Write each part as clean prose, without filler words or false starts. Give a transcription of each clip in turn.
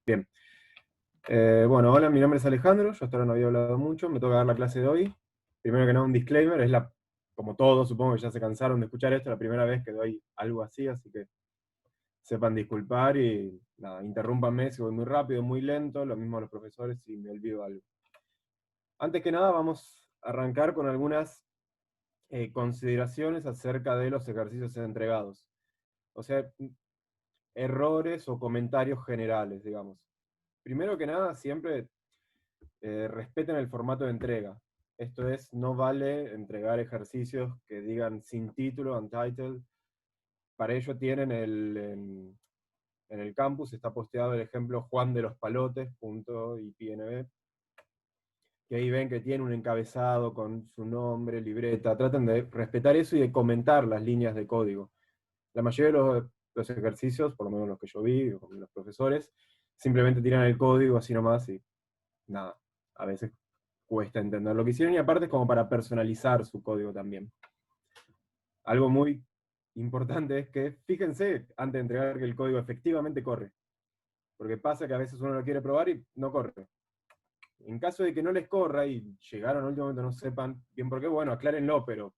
Bien. Bueno, hola, mi nombre es Alejandro, yo hasta ahora no había hablado mucho, me toca dar la clase de hoy. Primero que nada, un disclaimer, como todos, supongo que ya se cansaron de escuchar esto, la primera vez que doy algo así que sepan disculpar y nada, interrúmpanme si voy muy rápido, muy lento, lo mismo a los profesores si me olvido algo. Antes que nada, vamos a arrancar con algunas consideraciones acerca de los ejercicios entregados. O sea, errores o comentarios generales, digamos. Primero que nada, siempre respeten el formato de entrega. Esto es, no vale entregar ejercicios que digan sin título, untitled. Para ello tienen en el campus, está posteado el ejemplo juandelospalotes.ipnb, que ahí ven que tiene un encabezado con su nombre, libreta. Traten de respetar eso y de comentar las líneas de código. La mayoría de los ejercicios, por lo menos los que yo vi, con los profesores, simplemente tiran el código así nomás y nada. A veces cuesta entender lo que hicieron, y aparte es como para personalizar su código también. Algo muy importante es que fíjense antes de entregar que el código efectivamente corre, porque pasa que a veces uno lo quiere probar y no corre. En caso de que no les corra y llegaron al último momento no sepan bien por qué, bueno, aclárenlo, pero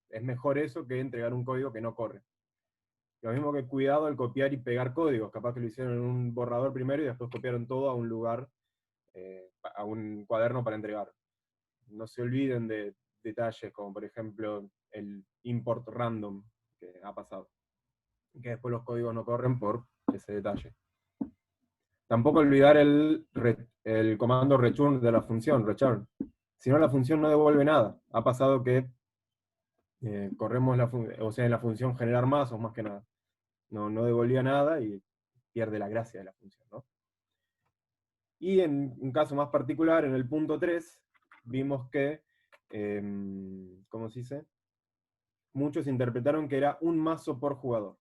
es mejor eso que entregar un código que no corre. Lo mismo que cuidado al copiar y pegar códigos, capaz que lo hicieron en un borrador primero y después copiaron todo a un lugar, a un cuaderno para entregar. No se olviden de detalles como por ejemplo el import random que ha pasado, que después los códigos no corren por ese detalle. Tampoco olvidar el comando return de la función, return. Si no, la función no devuelve nada. Ha pasado que corremos en la función generar más o más que nada. No devolvía nada y pierde la gracia de la función, ¿no? Y en un caso más particular, en el punto 3, vimos que, ¿cómo se dice? Muchos interpretaron que era un mazo por jugador.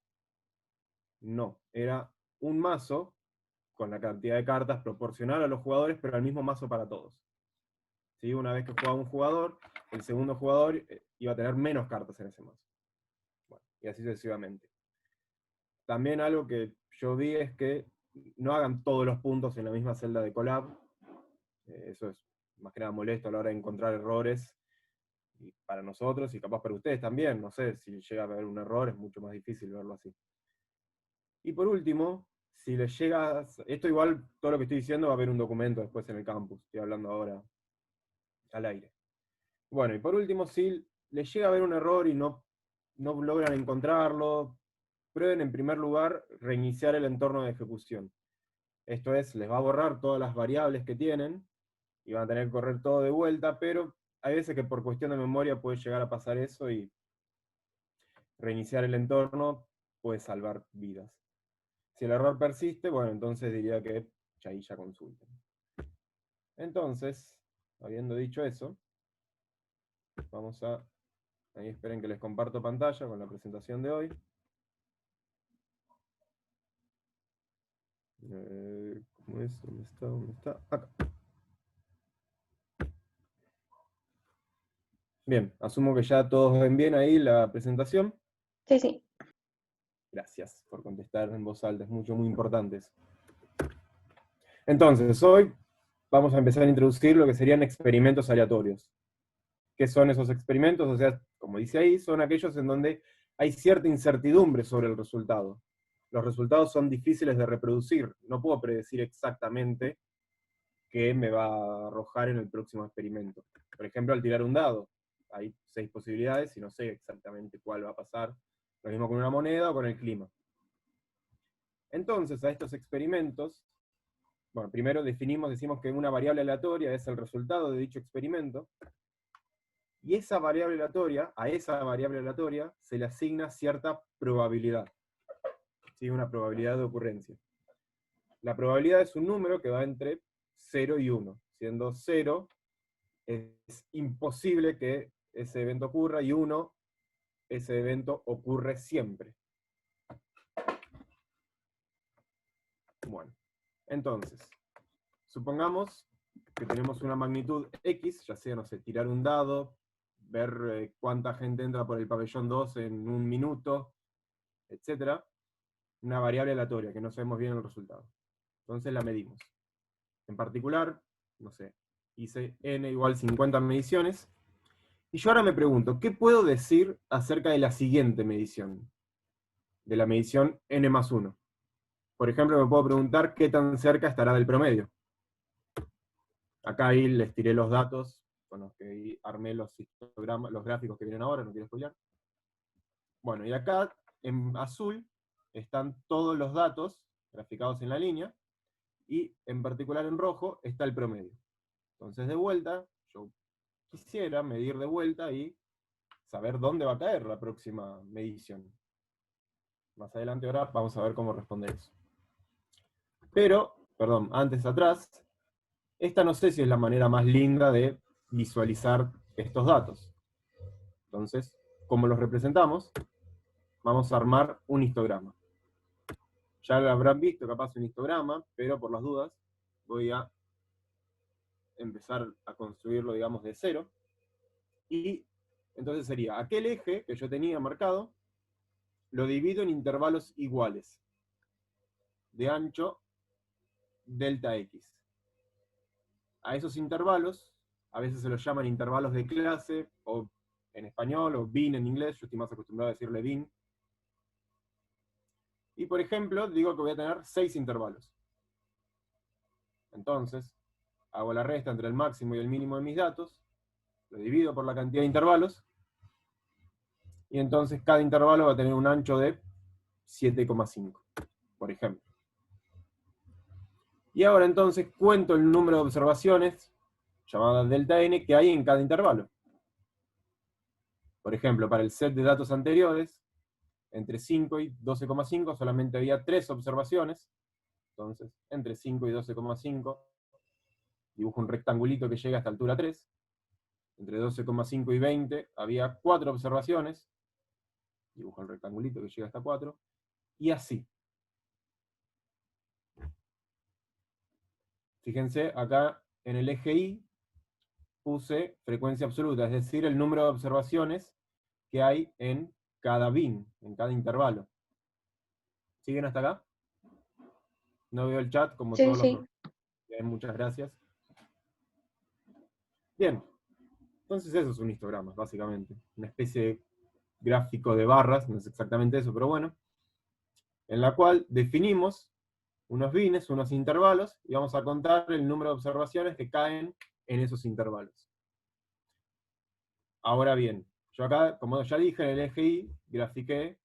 No, era un mazo con la cantidad de cartas proporcional a los jugadores, pero el mismo mazo para todos. ¿Sí? Una vez que jugaba un jugador, el segundo jugador iba a tener menos cartas en ese mazo. Bueno, y así sucesivamente. También algo que yo vi es que no hagan todos los puntos en la misma celda de collab. Eso es más que nada molesto a la hora de encontrar errores, y para nosotros y capaz para ustedes también. No sé, si llega a haber un error es mucho más difícil verlo así. Y por último, si les llega, esto igual, todo lo que estoy diciendo va a haber un documento después en el campus, estoy hablando ahora al aire. Bueno, y por último, si les llega a haber un error y no logran encontrarlo, prueben en primer lugar reiniciar el entorno de ejecución. Esto es, les va a borrar todas las variables que tienen, y van a tener que correr todo de vuelta, pero hay veces que por cuestión de memoria puede llegar a pasar eso, y reiniciar el entorno puede salvar vidas. Si el error persiste, bueno, entonces diría que ahí ya consulten. Entonces, habiendo dicho eso, vamos a... Ahí esperen que les comparto pantalla con la presentación de hoy. ¿Cómo es? ¿Dónde está? ¿Dónde está? Acá. Bien, asumo que ya todos ven bien ahí la presentación. Sí, sí. Gracias por contestar en voz alta, es muy importante eso. Entonces, hoy vamos a empezar a introducir lo que serían experimentos aleatorios. ¿Qué son esos experimentos? O sea, como dice ahí, son aquellos en donde hay cierta incertidumbre sobre el resultado. Los resultados son difíciles de reproducir. No puedo predecir exactamente qué me va a arrojar en el próximo experimento. Por ejemplo, al tirar un dado, hay 6 posibilidades y no sé exactamente cuál va a pasar. Lo mismo con una moneda o con el clima. Entonces, a estos experimentos, bueno, primero decimos que una variable aleatoria es el resultado de dicho experimento, y a esa variable aleatoria se le asigna cierta probabilidad. ¿Sí? Una probabilidad de ocurrencia. La probabilidad es un número que va entre 0 y 1, siendo 0 es imposible que ese evento ocurra, y 1, ese evento ocurre siempre. Bueno, entonces, supongamos que tenemos una magnitud X, ya sea, no sé, tirar un dado, ver cuánta gente entra por el pabellón 2 en un minuto, etc. Una variable aleatoria, que no sabemos bien el resultado. Entonces la medimos. En particular, no sé, hice n igual 50 mediciones. Y yo ahora me pregunto, ¿qué puedo decir acerca de la siguiente medición? De la medición n más 1. Por ejemplo, me puedo preguntar qué tan cerca estará del promedio. Acá ahí les tiré los datos con los que armé los histogramas, los gráficos que vienen ahora, no quiero spoilear. Bueno, y acá en azul están todos los datos graficados en la línea, y en particular en rojo está el promedio. Entonces de vuelta, yo quisiera medir de vuelta y saber dónde va a caer la próxima medición. Más adelante ahora vamos a ver cómo responder eso. Pero, perdón, antes atrás, esta no sé si es la manera más linda de visualizar estos datos. Entonces, como los representamos, vamos a armar un histograma. Ya lo habrán visto capaz un histograma, pero por las dudas voy a empezar a construirlo, digamos, de cero. Y entonces sería aquel eje que yo tenía marcado, lo divido en intervalos iguales, de ancho delta x. A esos intervalos, a veces se los llaman intervalos de clase, o en español, o bin en inglés, yo estoy más acostumbrado a decirle bin. Y por ejemplo, digo que voy a tener 6 intervalos. Entonces, hago la resta entre el máximo y el mínimo de mis datos, lo divido por la cantidad de intervalos, y entonces cada intervalo va a tener un ancho de 7,5, por ejemplo. Y ahora entonces cuento el número de observaciones, llamadas delta n, que hay en cada intervalo. Por ejemplo, para el set de datos anteriores, entre 5 y 12,5 solamente había 3 observaciones. Entonces, entre 5 y 12,5 dibujo un rectangulito que llega hasta altura 3. Entre 12,5 y 20 había 4 observaciones. Dibujo el rectangulito que llega hasta 4. Y así. Fíjense, acá en el eje Y puse frecuencia absoluta, es decir, el número de observaciones que hay en cada bin, en cada intervalo. ¿Siguen hasta acá? No veo el chat como Sí, todos los... sí. Bien, muchas gracias. Bien, entonces eso es un histograma, básicamente. Una especie de gráfico de barras, no es exactamente eso, pero bueno, en la cual definimos unos bines, unos intervalos, y vamos a contar el número de observaciones que caen en esos intervalos. Ahora bien, yo acá, como ya dije, en el eje Y, grafiqué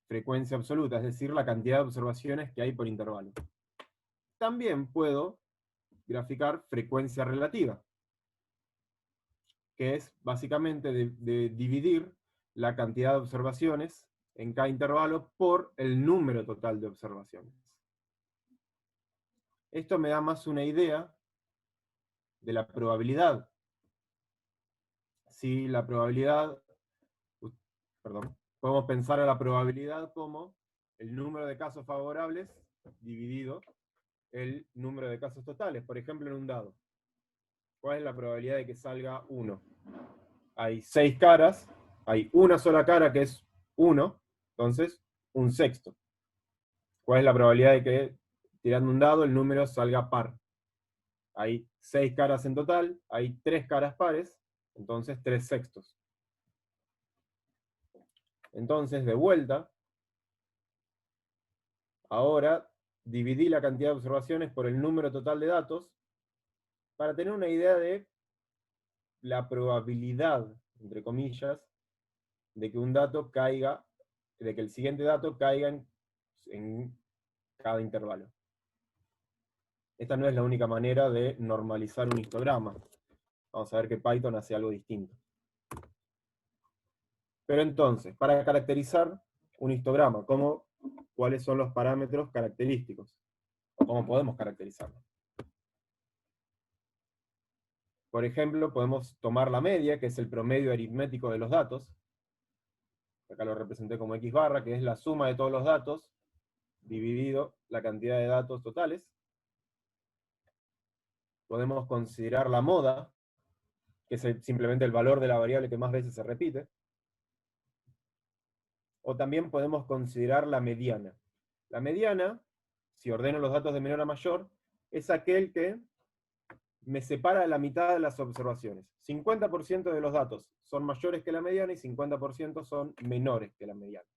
frecuencia absoluta, es decir, la cantidad de observaciones que hay por intervalo. También puedo graficar frecuencia relativa, que es básicamente de dividir la cantidad de observaciones en cada intervalo por el número total de observaciones. Esto me da más una idea de la probabilidad. Si la probabilidad, perdón, podemos pensar a la probabilidad como el número de casos favorables dividido el número de casos totales. Por ejemplo, en un dado, ¿cuál es la probabilidad de que salga 1? Hay 6 caras, hay una sola cara que es 1, entonces un sexto. ¿Cuál es la probabilidad de que tirando un dado el número salga par? Hay 6 caras en total, hay 3 caras pares, entonces 3 sextos. Entonces, de vuelta, ahora dividí la cantidad de observaciones por el número total de datos para tener una idea de la probabilidad, entre comillas, de que un dato caiga, de que el siguiente dato caiga en cada intervalo. Esta no es la única manera de normalizar un histograma. Vamos a ver que Python hace algo distinto. Pero entonces, para caracterizar un histograma, ¿cuáles son los parámetros característicos? ¿Cómo podemos caracterizarlo? Por ejemplo, podemos tomar la media, que es el promedio aritmético de los datos. Acá lo representé como x barra, que es la suma de todos los datos, dividido la cantidad de datos totales. Podemos considerar la moda, que es simplemente el valor de la variable que más veces se repite. O también podemos considerar la mediana. La mediana si ordeno los datos de menor a mayor, es aquel que me separa la mitad de las observaciones. 50% de los datos son mayores que la mediana y 50% son menores que la mediana.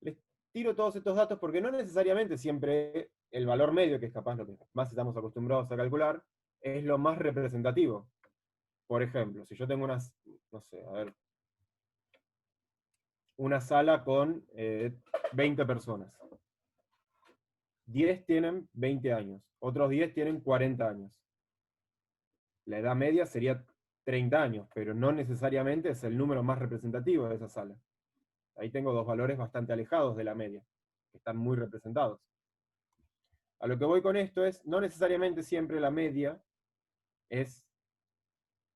Les tiro todos estos datos porque no necesariamente siempre el valor medio, que es capaz lo que más estamos acostumbrados a calcular, es lo más representativo. Por ejemplo, si yo tengo unas, no sé, a ver, una sala con 20 personas. 10 tienen 20 años, otros 10 tienen 40 años. La edad media sería 30 años, pero no necesariamente es el número más representativo de esa sala. Ahí tengo dos valores bastante alejados de la media, que están muy representados. A lo que voy con esto es, no necesariamente siempre la media es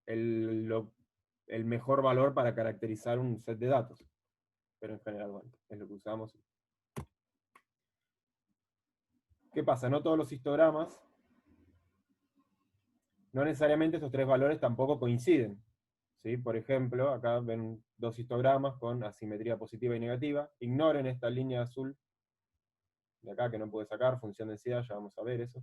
el mejor valor para caracterizar un set de datos. Pero en general, bueno, es lo que usamos. ¿Qué pasa? No todos los histogramas, no necesariamente estos tres valores tampoco coinciden. ¿Sí? Por ejemplo, acá ven dos histogramas con asimetría positiva y negativa. Ignoren esta línea azul de acá que no puede sacar, función densidad, ya vamos a ver eso.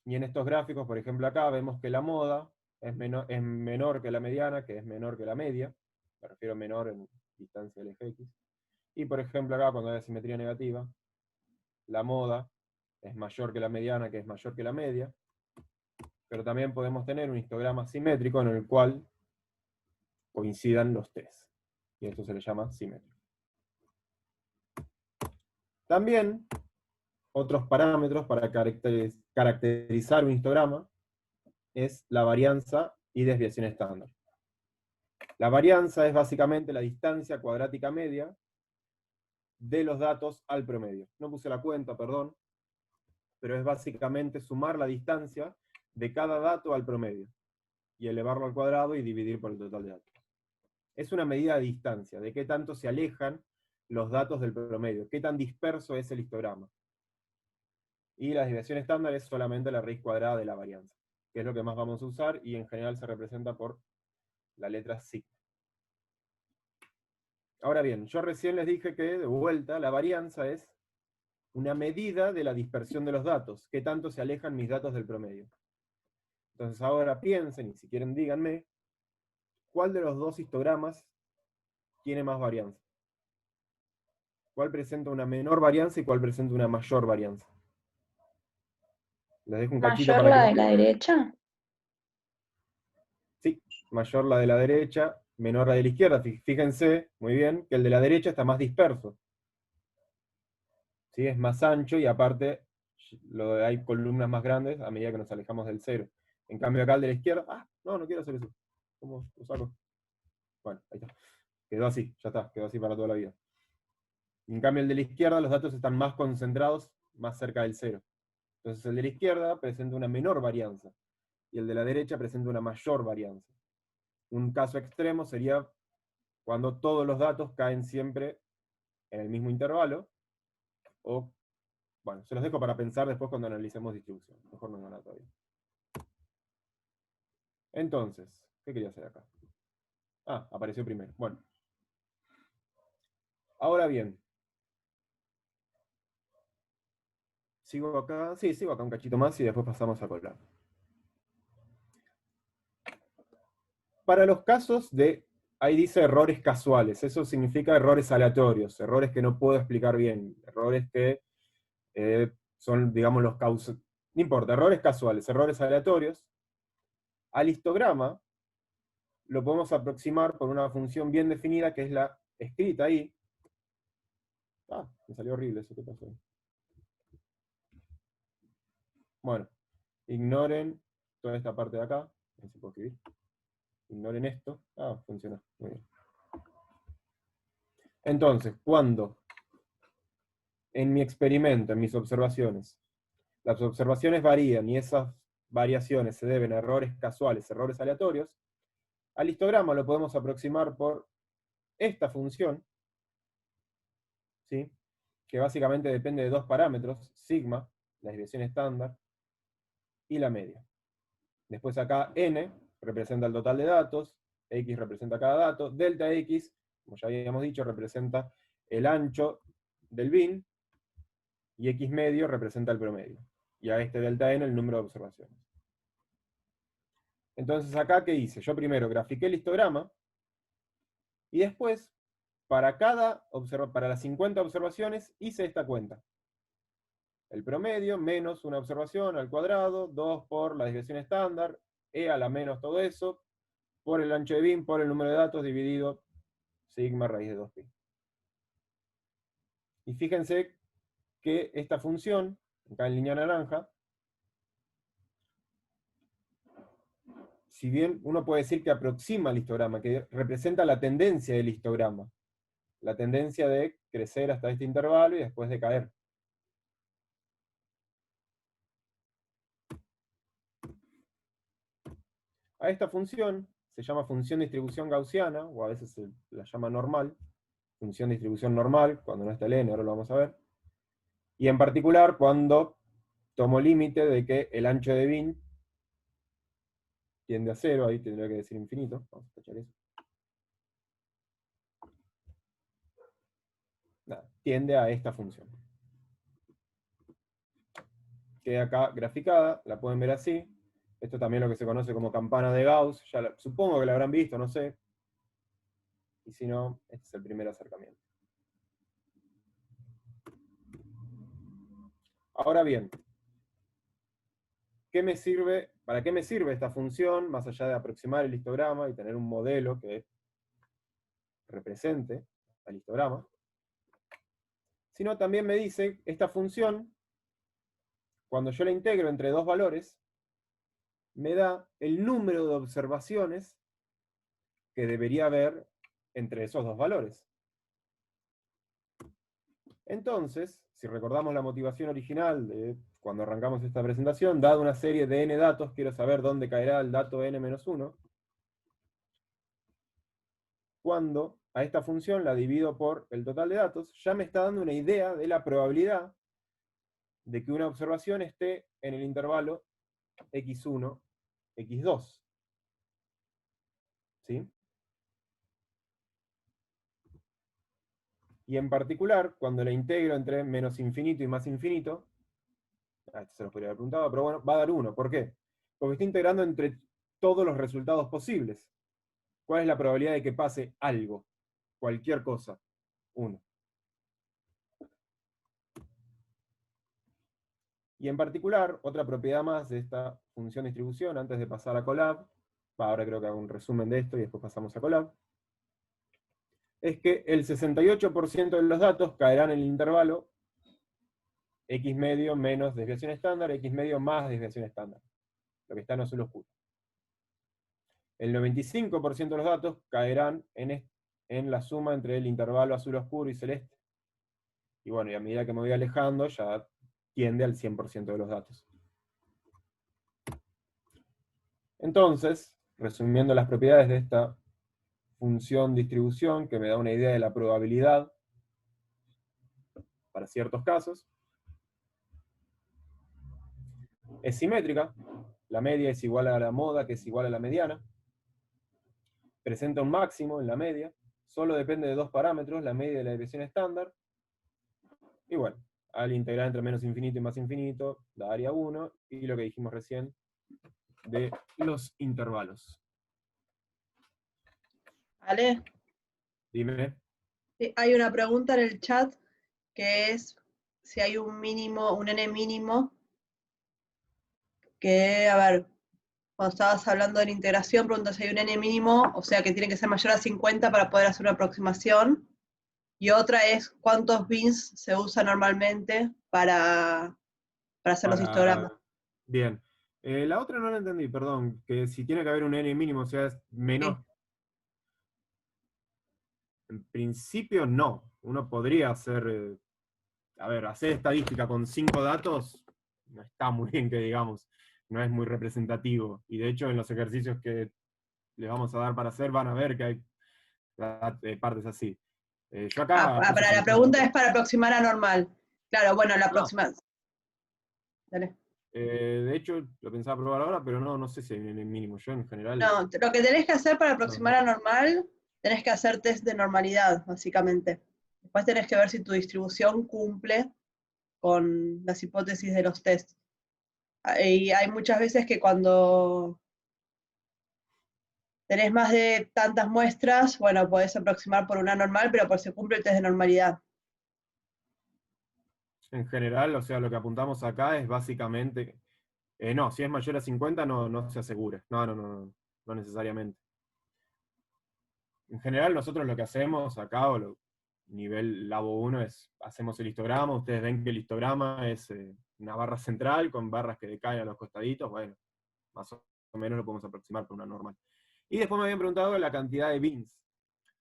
Y en estos gráficos, por ejemplo acá, vemos que la moda es menor que la mediana, que es menor que la media. Me refiero a menor en distancia del eje X. Y por ejemplo acá, cuando hay asimetría negativa, la moda es mayor que la mediana, que es mayor que la media. Pero también podemos tener un histograma simétrico en el cual coincidan los tres. Y esto se le llama simétrico. También, otros parámetros para caracterizar un histograma es la varianza y desviación estándar. La varianza es básicamente la distancia cuadrática media de los datos al promedio. No puse la cuenta, perdón, pero es básicamente sumar la distancia de cada dato al promedio, y elevarlo al cuadrado y dividir por el total de datos. Es una medida de distancia, de qué tanto se alejan los datos del promedio, qué tan disperso es el histograma. Y la desviación estándar es solamente la raíz cuadrada de la varianza, que es lo que más vamos a usar, y en general se representa por la letra sigma. Ahora bien, yo recién les dije que, de vuelta, la varianza es una medida de la dispersión de los datos, qué tanto se alejan mis datos del promedio. Entonces ahora piensen, y si quieren díganme, ¿cuál de los dos histogramas tiene más varianza? ¿Cuál presenta una menor varianza y cuál presenta una mayor varianza? Les dejo un cachito ¿Mayor para la que... de la derecha? Sí, mayor la de la derecha, menor la de la izquierda. Fíjense, muy bien, que el de la derecha está más disperso. ¿Sí? Es más ancho y aparte hay columnas más grandes a medida que nos alejamos del cero. En cambio acá el de la izquierda, no quiero hacer eso. ¿Cómo lo saco? Bueno, ahí está. Quedó así, ya está, quedó así para toda la vida. En cambio el de la izquierda, los datos están más concentrados, más cerca del cero. Entonces el de la izquierda presenta una menor varianza, y el de la derecha presenta una mayor varianza. Un caso extremo sería cuando todos los datos caen siempre en el mismo intervalo, o, bueno, se los dejo para pensar después cuando analicemos distribución. Mejor no nada todavía. Entonces, ¿qué quería hacer acá? Apareció primero. Bueno. Ahora bien. ¿Sigo acá? Sí, sigo acá un cachito más y después pasamos a colar. Para los casos de, ahí dice errores casuales, eso significa errores aleatorios, errores que no puedo explicar bien, errores que son, digamos, los causas, no importa, errores casuales, errores aleatorios. Al histograma lo podemos aproximar por una función bien definida que es la escrita ahí. Me salió horrible eso, ¿qué pasó? Bueno, ignoren toda esta parte de acá, a ver si puedo escribir. Ignoren esto. Funcionó, muy bien. Entonces, cuando en mi experimento, en mis observaciones, las observaciones varían y esas variaciones se deben a errores casuales, errores aleatorios, al histograma lo podemos aproximar por esta función, ¿sí? Que básicamente depende de dos parámetros, sigma, la desviación estándar, y la media. Después acá n representa el total de datos, x representa cada dato, delta x, como ya habíamos dicho, representa el ancho del bin, y x medio representa el promedio. Y a este delta n el número de observaciones. Entonces acá, ¿qué hice? Yo primero grafiqué el histograma, y después, para las 50 observaciones, hice esta cuenta. El promedio menos una observación al cuadrado, 2 por la desviación estándar, e a la menos todo eso, por el ancho de bin, por el número de datos, dividido sigma raíz de 2pi. Y fíjense que esta función, acá en línea naranja, si bien uno puede decir que aproxima el histograma, que representa la tendencia del histograma, la tendencia de crecer hasta este intervalo y después de caer. A esta función se llama función de distribución gaussiana, o a veces se la llama normal, función de distribución normal, cuando no está el n, ahora lo vamos a ver. Y en particular cuando tomo límite de que el ancho de bin tiende a 0, ahí tendría que decir infinito, vamos a tachar eso. Nada, tiende a esta función. Queda acá graficada, la pueden ver así. Esto también es lo que se conoce como campana de Gauss, supongo que la habrán visto, no sé. Y si no, este es el primer acercamiento. Ahora bien, ¿para qué me sirve esta función, más allá de aproximar el histograma y tener un modelo que represente al histograma? Sino también me dice, esta función, cuando yo la integro entre dos valores, me da el número de observaciones que debería haber entre esos dos valores. Entonces, si recordamos la motivación original de cuando arrancamos esta presentación, dada una serie de n datos, quiero saber dónde caerá el dato n-1, cuando a esta función la divido por el total de datos, ya me está dando una idea de la probabilidad de que una observación esté en el intervalo x1, x2. ¿Sí? Y en particular, cuando la integro entre menos infinito y más infinito, esto se los podría haber preguntado, pero bueno, va a dar 1. ¿Por qué? Porque estoy integrando entre todos los resultados posibles. ¿Cuál es la probabilidad de que pase algo? Cualquier cosa. 1. Y en particular, otra propiedad más de esta función de distribución, antes de pasar a Colab, ahora creo que hago un resumen de esto y después pasamos a Colab, es que el 68% de los datos caerán en el intervalo x medio menos desviación estándar, x medio más desviación estándar, lo que está en azul oscuro. El 95% de los datos caerán en la suma entre el intervalo azul oscuro y celeste. Y bueno, y a medida que me voy alejando, ya tiende al 100% de los datos. Entonces, resumiendo las propiedades de esta función distribución, que me da una idea de la probabilidad para ciertos casos, es simétrica, la media es igual a la moda, que es igual a la mediana, presenta un máximo en la media, solo depende de dos parámetros, la media y la desviación estándar, y bueno, al integrar entre menos infinito y más infinito, daría 1, y lo que dijimos recién de los intervalos. ¿Vale? Dime. Sí, hay una pregunta en el chat que es si hay un mínimo, un n mínimo, que, a ver, cuando estabas hablando de la integración, preguntas si hay un n mínimo, o sea que tiene que ser mayor a 50 para poder hacer una aproximación. Y otra es cuántos bins se usa normalmente para hacer los histogramas. Bien. La otra no la entendí, perdón, que si tiene que haber un n mínimo, o sea, es menos. Sí. En principio no. Uno podría hacer, hacer estadística con 5 datos, no está muy bien que digamos, no es muy representativo. Y de hecho en los ejercicios que les vamos a dar para hacer van a ver que hay partes así. Yo acá Para la pregunta es para aproximar a normal. Claro, bueno, la aproximación. Dale. De hecho, lo pensaba probar ahora, pero no sé si hay un mínimo. Yo en general. No, lo que tenés que hacer para aproximar a normal, tenés que hacer test de normalidad, básicamente. Después tenés que ver si tu distribución cumple con las hipótesis de los test. Y hay muchas veces que cuando tenés más de tantas muestras, bueno, podés aproximar por una normal, pero por se cumple el test de normalidad. En general, o sea, lo que apuntamos acá es básicamente, no, si es mayor a 50 no se asegura. No necesariamente. En general, nosotros lo que hacemos acá, nivel Labo 1, es hacemos el histograma. Ustedes ven que el histograma es una barra central con barras que decaen a los costaditos. Bueno, más o menos lo podemos aproximar por una normal. Y después me habían preguntado la cantidad de bins.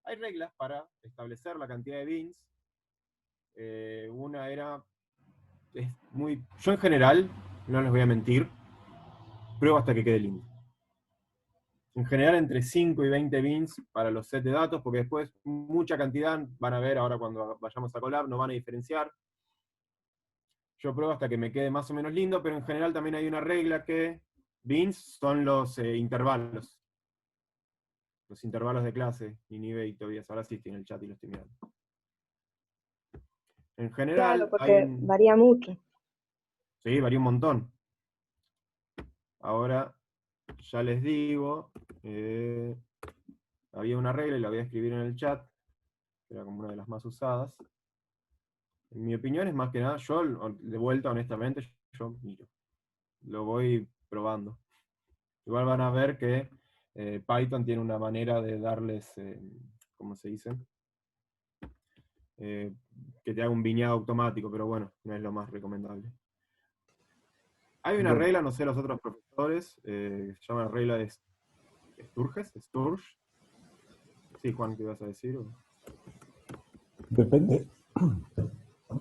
Hay reglas para establecer la cantidad de bins. Una era, yo en general, no les voy a mentir, pruebo hasta que quede lindo. En general entre 5 y 20 bins para los sets de datos, porque después mucha cantidad van a ver ahora cuando vayamos a colar, no van a diferenciar. Yo pruebo hasta que me quede más o menos lindo, pero en general también hay una regla que bins son los intervalos. Los intervalos de clase, Ninive y Tobias. Ahora sí estoy en el chat y lo estoy mirando. En Claro, general hay porque varía mucho. Sí, varía un montón. Ahora ya les digo, había una regla y la voy a escribir en el chat, que era como una de las más usadas. En mi opinión es más que nada, yo de vuelta honestamente, yo miro, lo voy probando. Igual van a ver que Python tiene una manera de darles, ¿cómo se dice? Que te haga un viñado automático, pero bueno, no es lo más recomendable. Hay una regla, no sé los otros profesores, se llama la regla de Sturge. Sí, Juan, ¿qué ibas a decir? Depende,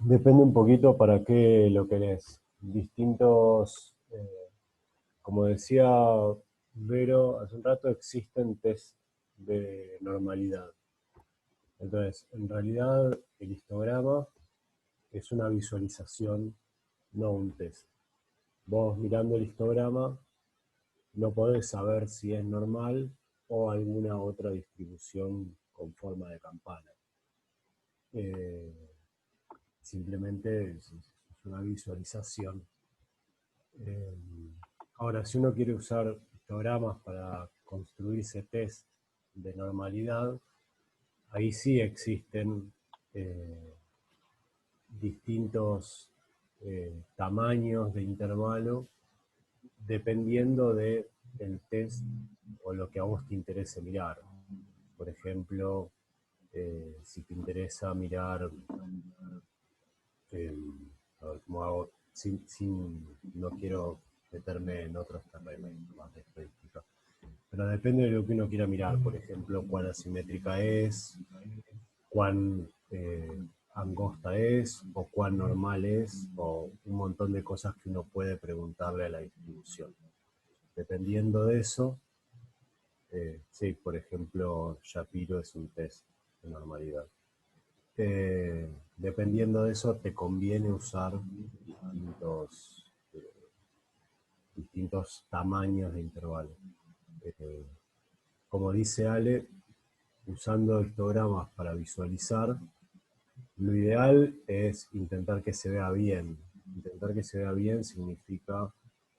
depende un poquito para qué lo querés. Distintos, como decía Vero hace un rato, existen test de normalidad. Entonces, en realidad, el histograma es una visualización, no un test. Vos mirando el histograma no podés saber si es normal o alguna otra distribución con forma de campana. Simplemente es una visualización. Ahora, si uno quiere usar histogramas para construirse test de normalidad, ahí sí existen distintos tamaños de intervalo dependiendo del test o lo que a vos te interese mirar. Por ejemplo, si te interesa mirar, a ver cómo hago, no quiero meterme en otros terrenos más de estadística, pero depende de lo que uno quiera mirar. Por ejemplo, cuán asimétrica es, cuán angosta es, o cuán normal es, o un montón de cosas que uno puede preguntarle a la distribución. Dependiendo de eso, sí, por ejemplo, Shapiro es un test de normalidad. Dependiendo de eso, te conviene usar distintos tamaños de intervalo. Como dice Ale, usando histogramas para visualizar, lo ideal es intentar que se vea bien. Intentar que se vea bien significa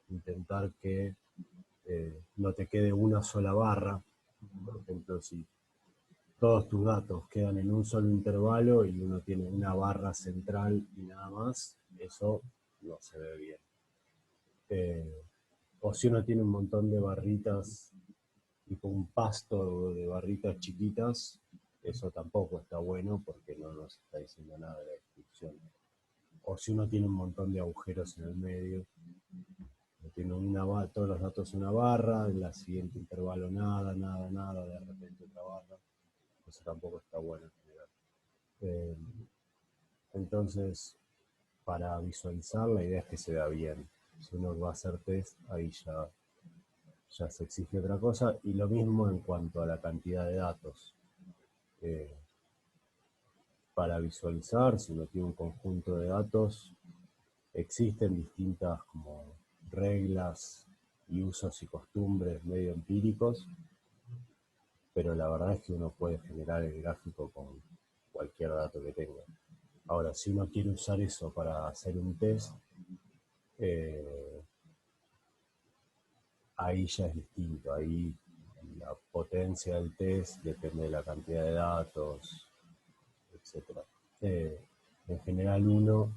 intentar que no te quede una sola barra. Por ejemplo, si todos tus datos quedan en un solo intervalo y uno tiene una barra central y nada más, eso no se ve bien. O si uno tiene un montón de barritas, tipo un pasto de barritas chiquitas, eso tampoco está bueno porque no nos está diciendo nada de la descripción. O si uno tiene un montón de agujeros en el medio, tiene todos los datos en una barra, en la siguiente intervalo nada, de repente otra barra, eso tampoco está bueno en general. Entonces, para visualizar, la idea es que se vea bien. Si uno va a hacer test, ahí ya se exige otra cosa. Y lo mismo en cuanto a la cantidad de datos. Para visualizar, si uno tiene un conjunto de datos, existen distintas como reglas y usos y costumbres medio empíricos, pero la verdad es que uno puede generar el gráfico con cualquier dato que tenga. Ahora, si uno quiere usar eso para hacer un test, ahí ya es distinto. Ahí la potencia del test depende de la cantidad de datos, etc. En general uno,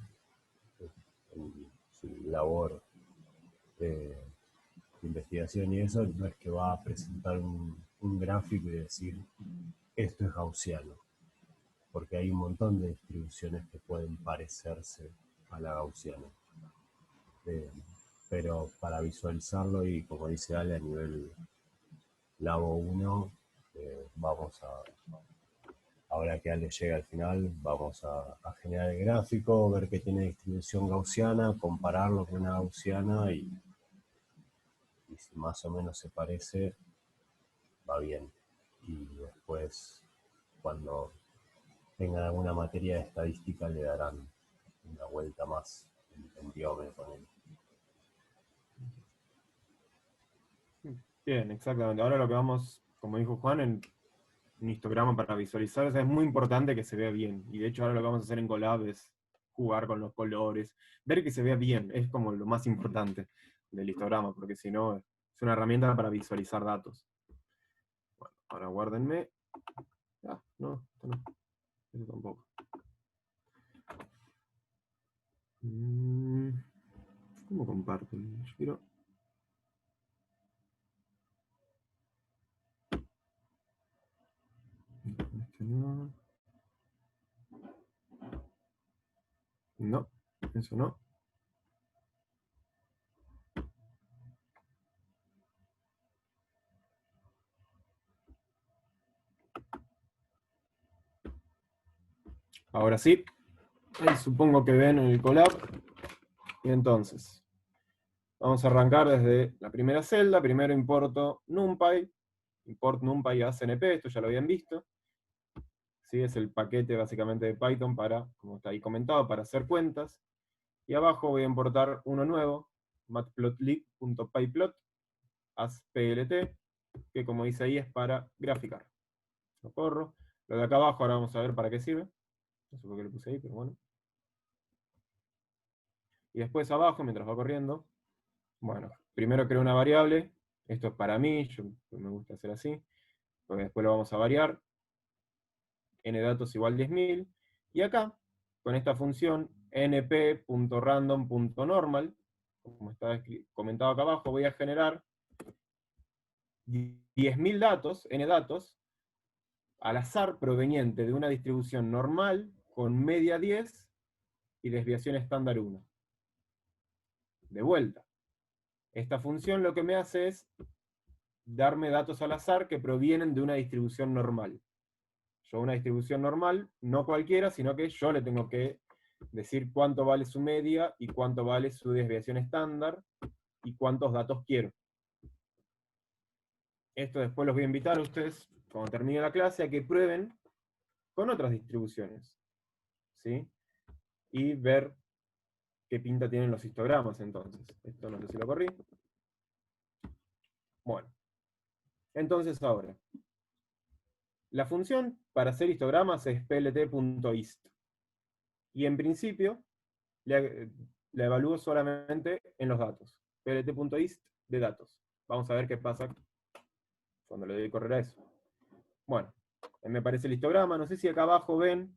en su labor de investigación y eso, no es que va a presentar un gráfico y decir, esto es gaussiano, porque hay un montón de distribuciones que pueden parecerse a la gaussiana. Pero para visualizarlo, y como dice Ale, a nivel Labo 1, ahora que Ale llega al final, vamos a generar el gráfico, ver que tiene distribución gaussiana, compararlo con una gaussiana y si más o menos se parece, va bien. Y después, cuando tengan alguna materia de estadística, le darán una vuelta más en Diome con él. Bien, exactamente. Ahora lo que vamos, como dijo Juan, en un histograma para visualizar, o sea, es muy importante que se vea bien. Y de hecho ahora lo que vamos a hacer en Colab es jugar con los colores, ver que se vea bien, es como lo más importante del histograma, porque si no, es una herramienta para visualizar datos. Bueno, ahora guárdenme. Ah, no, esto no. Eso tampoco. ¿Cómo comparto? Yo quiero... Este no. No, eso no. Ahora sí. Ahí supongo que ven el Colab. Y entonces, vamos a arrancar desde la primera celda. Primero importo NumPy. Import NumPy a CNP, esto ya lo habían visto. ¿Sí? Es el paquete básicamente de Python para, como está ahí comentado, para hacer cuentas. Y abajo voy a importar uno nuevo, matplotlib.pyplot, as plt, que como dice ahí es para graficar. Lo corro. Lo de acá abajo ahora vamos a ver para qué sirve. No sé por qué lo puse ahí, pero bueno. Y después abajo, mientras va corriendo, bueno, primero creo una variable. Esto es para mí, me gusta hacer así. Porque después lo vamos a variar. nDatos igual 10.000. Y acá, con esta función np.random.normal, como está comentado acá abajo, voy a generar 10.000 datos, nDatos, al azar proveniente de una distribución normal con media 10 y desviación estándar 1. De vuelta. Esta función lo que me hace es darme datos al azar que provienen de una distribución normal. Yo una distribución normal, no cualquiera, sino que yo le tengo que decir cuánto vale su media y cuánto vale su desviación estándar y cuántos datos quiero. Esto después los voy a invitar a ustedes, cuando termine la clase, a que prueben con otras distribuciones. ¿Sí? Y ver qué pinta tienen los histogramas entonces. Esto no sé si lo corrí. Bueno. Entonces ahora. La función para hacer histogramas es plt.hist. Y en principio, la evalúo solamente en los datos. plt.hist de datos. Vamos a ver qué pasa cuando le doy correr a eso. Bueno, me aparece el histograma. No sé si acá abajo ven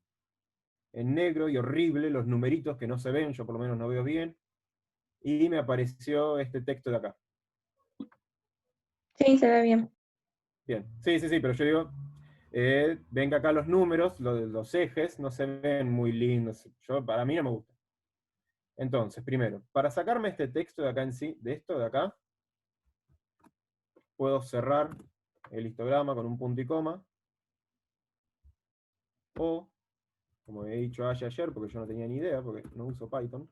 en negro y horrible los numeritos que no se ven, yo por lo menos no veo bien. Y me apareció este texto de acá. Sí, se ve bien. Bien, sí, pero yo digo, ven que acá los números, los ejes, no se ven muy lindos. Para mí no me gusta. Entonces, primero, para sacarme este texto de acá en sí, de esto de acá, puedo cerrar el histograma con un punto y coma, o, como he dicho ayer, porque yo no tenía ni idea, porque no uso Python,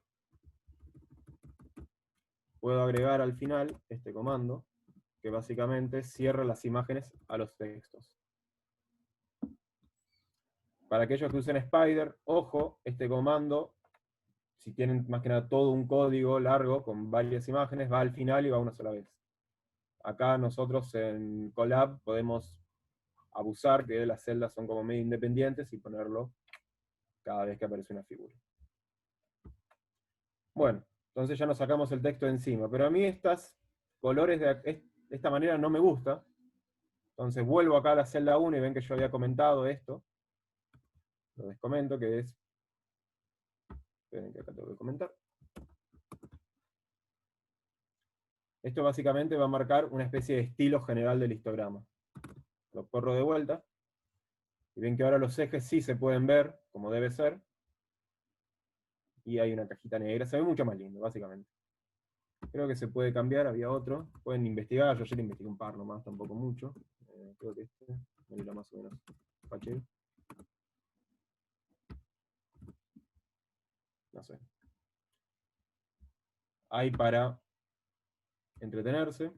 puedo agregar al final este comando, que básicamente cierra las imágenes a los textos. Para aquellos que usen Spider, ojo, este comando, si tienen más que nada todo un código largo con varias imágenes, va al final y va una sola vez. Acá nosotros en Colab podemos abusar que las celdas son como medio independientes y ponerlo cada vez que aparece una figura. Bueno, entonces ya nos sacamos el texto de encima, pero a mí estos colores de esta manera no me gusta. Entonces vuelvo acá a la celda 1 y ven que yo había comentado esto. Lo descomento, que es... Esperen que acá tengo que comentar. Esto básicamente va a marcar una especie de estilo general del histograma. Lo corro de vuelta. Y ven que ahora los ejes sí se pueden ver, como debe ser. Y hay una cajita negra. Se ve mucho más lindo, básicamente. Creo que se puede cambiar, había otro. Pueden investigar, yo ayer investigué un par nomás, tampoco mucho. Creo que este me irá más o menos fachero. No sé. Hay para entretenerse.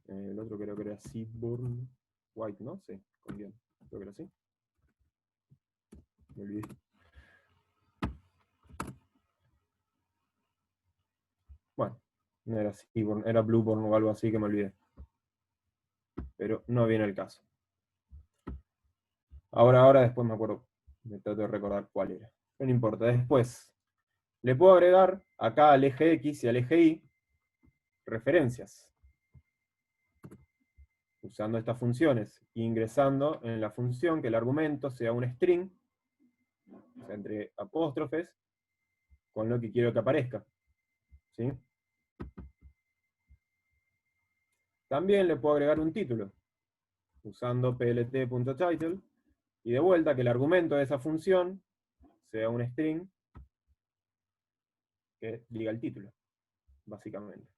El otro creo que era Seaborn White, ¿no? Sí, con bien. Creo que era así. Me olvidé. Bueno, no era Seaborn, era Blueborn o algo así que me olvidé. Pero no viene el caso. Ahora después me acuerdo. Me trato de recordar cuál era. Pero no importa. Después le puedo agregar acá al eje X y al eje Y referencias. Usando estas funciones, ingresando en la función que el argumento sea un string, o sea, entre apóstrofes, con lo que quiero que aparezca. ¿Sí? También le puedo agregar un título, usando plt.title, y de vuelta que el argumento de esa función sea un string que diga el título, básicamente.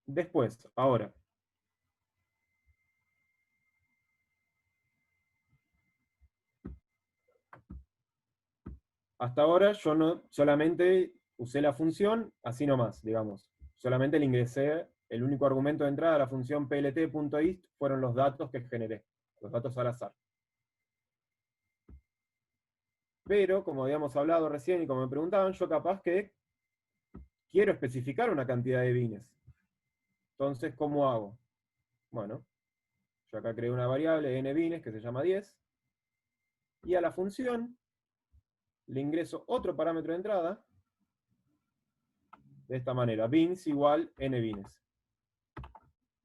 Después, ahora, hasta ahora yo no solamente usé la función así nomás, digamos. Solamente le ingresé el único argumento de entrada a la función plt.ist fueron los datos que generé, los datos al azar. Pero, como habíamos hablado recién y como me preguntaban, yo capaz que quiero especificar una cantidad de bines. Entonces, ¿cómo hago? Bueno, yo acá creo una variable n bines que se llama 10, y a la función le ingreso otro parámetro de entrada, de esta manera, bins igual n bines.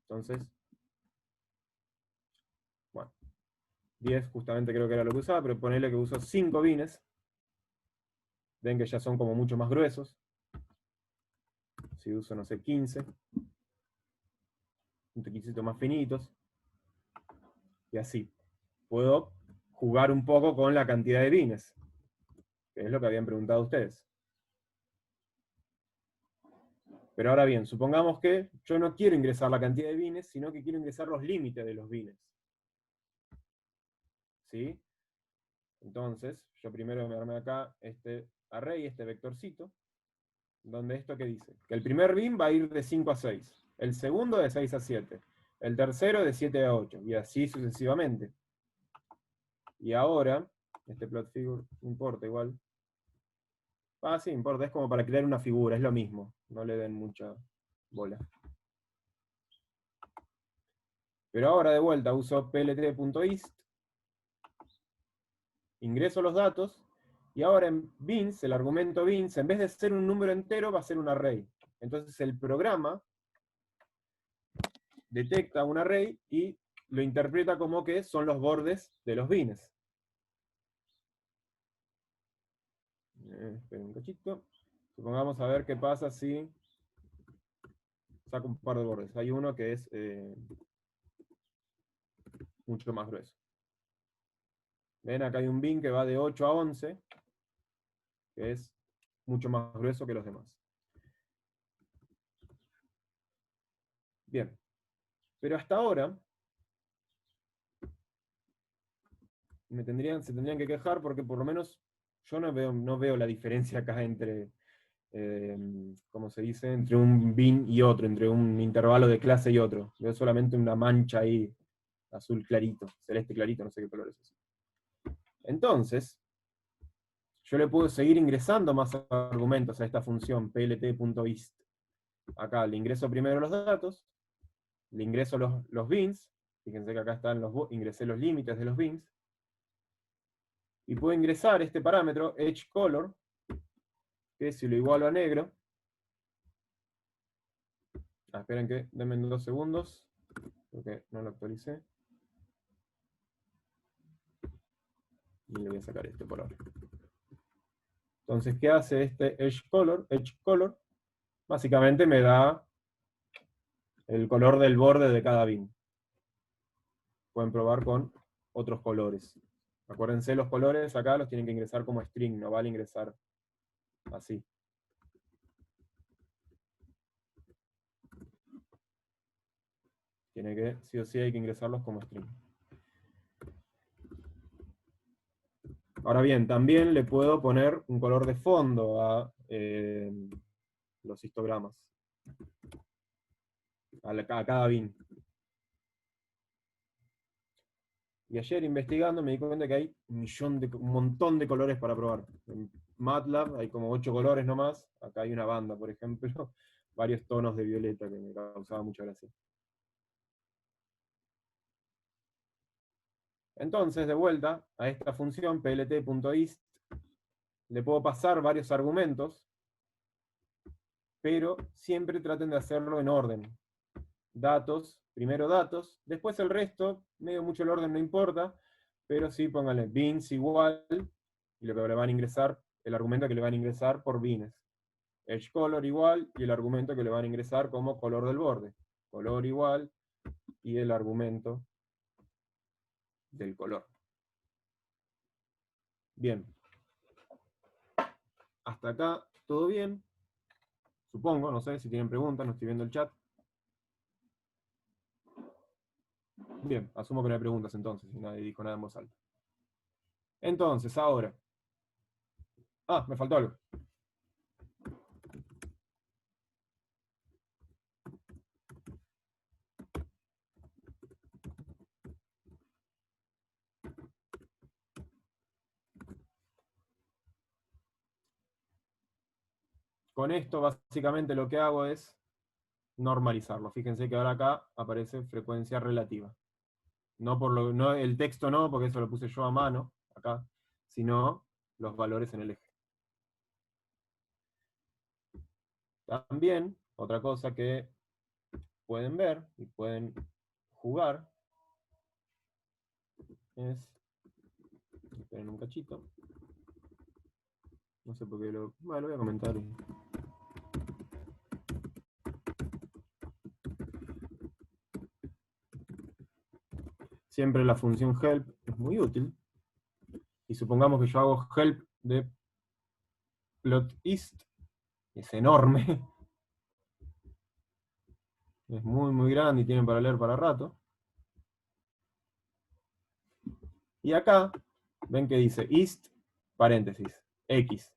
Entonces, bueno, 10 justamente creo que era lo que usaba, pero ponerle que uso 5 bines. Ven que ya son como mucho más gruesos. Si uso, no sé, 15. Un poquitito más finitos. Y así. Puedo jugar un poco con la cantidad de bines, que es lo que habían preguntado ustedes. Pero ahora bien, supongamos que yo no quiero ingresar la cantidad de bines, sino que quiero ingresar los límites de los bines. ¿Sí? Entonces, yo primero me armé acá este array, este vectorcito, donde esto que dice, que el primer bin va a ir de 5 a 6, el segundo de 6 a 7, el tercero de 7 a 8, y así sucesivamente. Y ahora, este plot figure no importa igual. Sí, importa, es como para crear una figura, es lo mismo, no le den mucha bola. Pero ahora de vuelta uso plt.ist, ingreso los datos, y ahora en bins, el argumento bins, en vez de ser un número entero, va a ser un array. Entonces el programa detecta un array y lo interpreta como que son los bordes de los bins. Espera un cachito. Supongamos a ver qué pasa si saco un par de bordes. Hay uno que es mucho más grueso. Ven, acá hay un bin que va de 8 a 11, que es mucho más grueso que los demás. Bien. Pero hasta ahora, se tendrían que quejar porque por lo menos yo no veo la diferencia acá entre, ¿cómo se dice? Entre un bin y otro, entre un intervalo de clase y otro. Veo solamente una mancha ahí, azul clarito, celeste clarito, no sé qué color es eso. Entonces, yo le puedo seguir ingresando más argumentos a esta función plt.ist. Acá le ingreso primero los datos, le ingreso los bins, fíjense que acá están ingresé los límites de los bins, Y puedo ingresar este parámetro, edgeColor, que si lo igualo a negro, esperen que denme 2 segundos, porque no lo actualicé. Y le voy a sacar este por ahora. Entonces, ¿qué hace este edgeColor? EdgeColor básicamente me da el color del borde de cada bin. Pueden probar con otros colores. Acuérdense, los colores acá los tienen que ingresar como string, no vale ingresar así. Tiene que, sí o sí, hay que ingresarlos como string. Ahora bien, también le puedo poner un color de fondo a los histogramas. A cada bin. Y ayer investigando me di cuenta que hay un montón de colores para probar. En MATLAB hay como 8 colores nomás. Acá hay una banda, por ejemplo. Varios tonos de violeta que me causaba mucha gracia. Entonces, de vuelta a esta función plt.ist, le puedo pasar varios argumentos, pero siempre traten de hacerlo en orden. Datos, primero datos, después el resto, medio mucho el orden no importa, pero sí pónganle bins igual, y lo que le van a ingresar, el argumento que le van a ingresar por bins. EdgeColor igual, y el argumento que le van a ingresar como color del borde. Color igual, y el argumento del color. Bien. Hasta acá, ¿todo bien? Supongo, no sé si tienen preguntas, no estoy viendo el chat. Bien, asumo que no hay preguntas entonces, si nadie dijo nada en voz alta. Entonces, ahora. Me faltó algo. Con esto, básicamente lo que hago es normalizarlo. Fíjense que ahora acá aparece frecuencia relativa. No el texto no, porque eso lo puse yo a mano, acá, sino los valores en el eje. También, otra cosa que pueden ver y pueden jugar es, esperen un cachito, no sé por qué lo voy a comentar. Siempre la función help es muy útil. Y supongamos que yo hago help de plotist, es enorme. Es muy, muy grande y tienen para leer para rato. Y acá, ven que dice ist, paréntesis, x.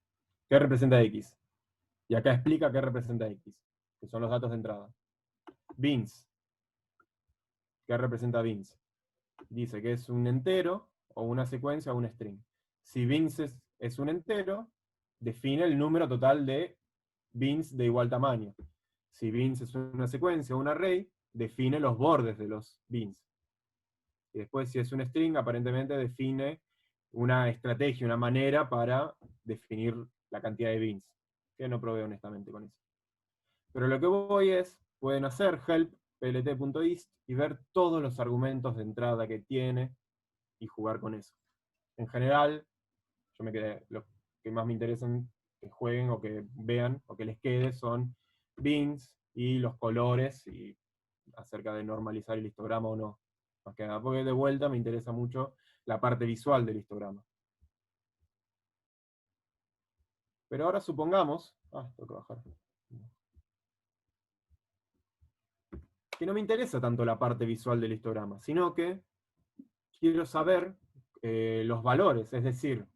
¿Qué representa x? Y acá explica qué representa x, que son los datos de entrada. Bins. ¿Qué representa bins? Dice que es un entero, o una secuencia, o un string. Si bins es un entero, define el número total de bins de igual tamaño. Si bins es una secuencia o un array, define los bordes de los bins. Y después, si es un string, aparentemente define una estrategia, una manera para definir la cantidad de bins. Que no probé honestamente con eso. Pero lo que voy es, pueden hacer help plt.ist y ver todos los argumentos de entrada que tiene y jugar con eso. En general, yo me quedé, los que más me interesan que jueguen o que vean o que les quede son bins y los colores y acerca de normalizar el histograma o no. Más que nada, porque de vuelta me interesa mucho la parte visual del histograma. Pero ahora supongamos, tengo que bajar, que no me interesa tanto la parte visual del histograma, sino que quiero saber los valores, es decir,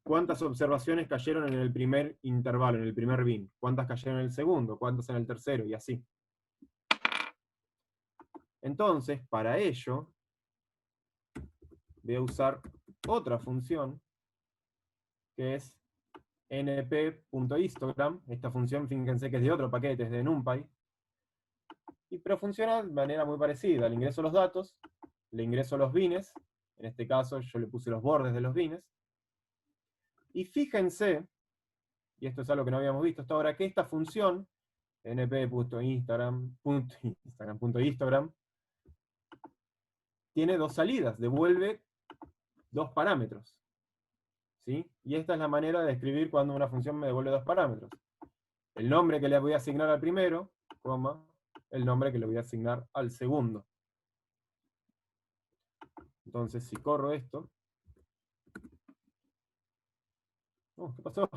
cuántas observaciones cayeron en el primer intervalo, en el primer bin, cuántas cayeron en el segundo, cuántas en el tercero, y así. Entonces, para ello, voy a usar otra función, que es np.histogram. Esta función, fíjense que es de otro paquete, es de NumPy, pero funciona de manera muy parecida. Le ingreso los datos, le ingreso los bines, en este caso yo le puse los bordes de los bines, Y fíjense, y esto es algo que no habíamos visto hasta ahora, que esta función, np.instagram, tiene dos salidas, devuelve dos parámetros. ¿Sí? Y esta es la manera de describir cuando una función me devuelve dos parámetros. El nombre que le voy a asignar al primero, coma, el nombre que le voy a asignar al segundo. Entonces, si corro esto... ¿qué pasó?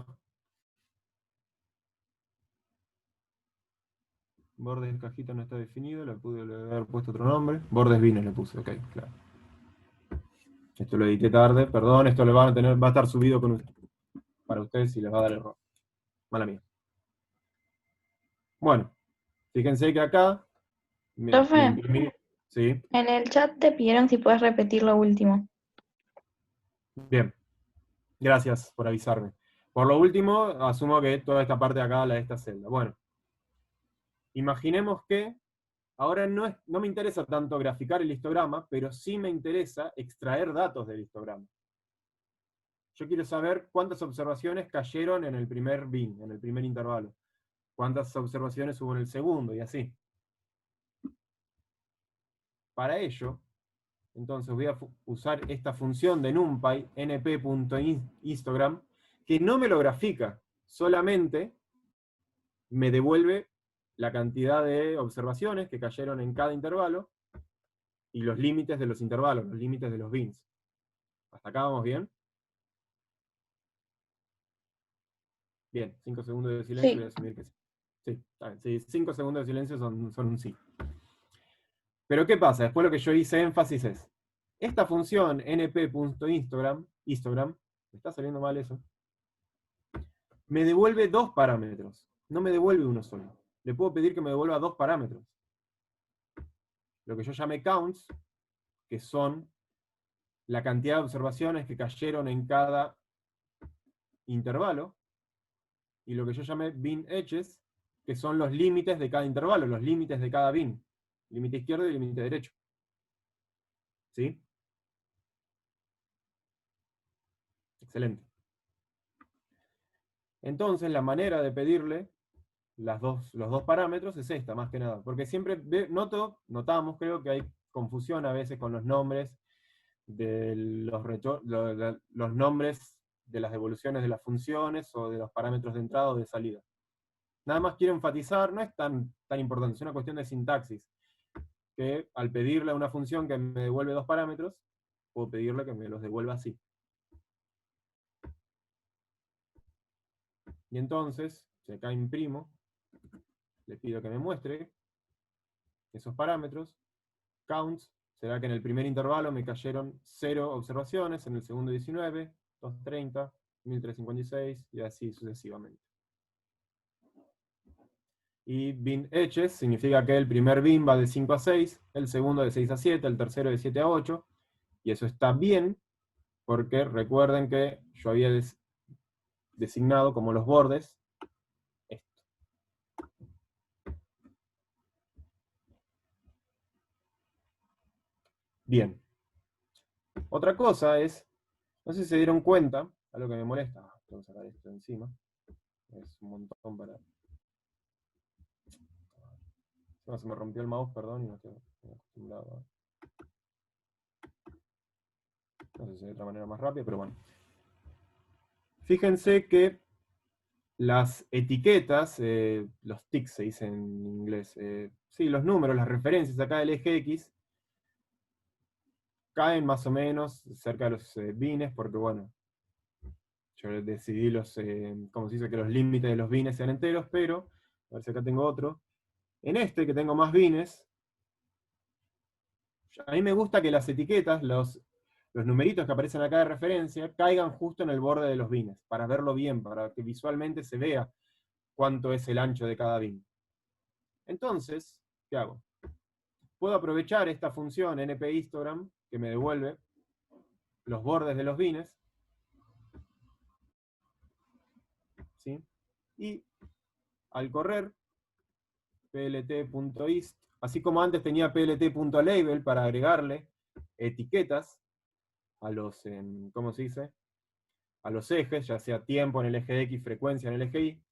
Bordes cajita no está definido, le pude haber puesto otro nombre. Bordes vines le puse, ok, claro. Esto lo edité tarde, perdón, esto va a estar subido para ustedes y les va a dar error. Mala mía. Bueno, fíjense que acá me Profe, imprimí. Sí, en el chat te pidieron si puedes repetir lo último. bien. Gracias por avisarme. Por lo último, asumo que toda esta parte de acá, la de esta celda. Bueno, imaginemos que ahora no me interesa tanto graficar el histograma, pero sí me interesa extraer datos del histograma. Yo quiero saber cuántas observaciones cayeron en el primer bin, en el primer intervalo. Cuántas observaciones hubo en el segundo, y así. Para ello, entonces voy a usar esta función de NumPy, np.histogram, que no me lo grafica, solamente me devuelve la cantidad de observaciones que cayeron en cada intervalo, y los límites de los intervalos, los límites de los bins. ¿Hasta acá vamos bien? Bien, 5 segundos de silencio, Sí. voy a asumir que sí. Sí, está bien. Sí, 5 segundos de silencio son un sí. Pero ¿qué pasa? Después lo que yo hice énfasis es, esta función np.histogram, me está saliendo mal eso, me devuelve dos parámetros, no me devuelve uno solo. Le puedo pedir que me devuelva dos parámetros. Lo que yo llamé counts, que son la cantidad de observaciones que cayeron en cada intervalo, y lo que yo llamé bin edges, que son los límites de cada intervalo, los límites de cada bin. Límite izquierdo y límite derecho. ¿Sí? Excelente. Entonces, la manera de pedirle los dos parámetros es esta, más que nada. Porque siempre notamos, creo que hay confusión a veces con los nombres de los nombres de las devoluciones de las funciones o de los parámetros de entrada o de salida. Nada más quiero enfatizar, no es tan importante, es una cuestión de sintaxis, que al pedirle a una función que me devuelve dos parámetros, puedo pedirle que me los devuelva así. Y entonces, si acá imprimo, le pido que me muestre esos parámetros. Counts, será que en el primer intervalo me cayeron 0 observaciones, en el segundo 19, 230, 1356, y así sucesivamente. Y bin edges significa que el primer bin va de 5 a 6, el segundo de 6 a 7, el tercero de 7 a 8, y eso está bien, porque recuerden que yo había designado como los bordes esto. Bien. Otra cosa es, no sé si se dieron cuenta, algo que me molesta, tengo que sacar esto de encima, es un montón para... No, se me rompió el mouse, perdón, y no estoy acostumbrado a... No sé si hay otra manera más rápida, pero bueno. Fíjense que las etiquetas, los ticks se dice en inglés, sí, los números, las referencias acá del eje X, caen más o menos cerca de los bines, porque bueno, yo decidí como se dice, que los límites de los bines sean enteros, pero, a ver si acá tengo otro, en este que tengo más bines, a mí me gusta que las etiquetas, los numeritos que aparecen acá de referencia, caigan justo en el borde de los bines, para verlo bien, para que visualmente se vea cuánto es el ancho de cada bin. Entonces, ¿qué hago? Puedo aprovechar esta función np_histogram, que me devuelve los bordes de los bines, ¿sí? Y al correr plt.ist, así como antes tenía plt.label para agregarle etiquetas a los, ¿cómo se dice? a los ejes, ya sea tiempo en el eje X, frecuencia en el eje Y.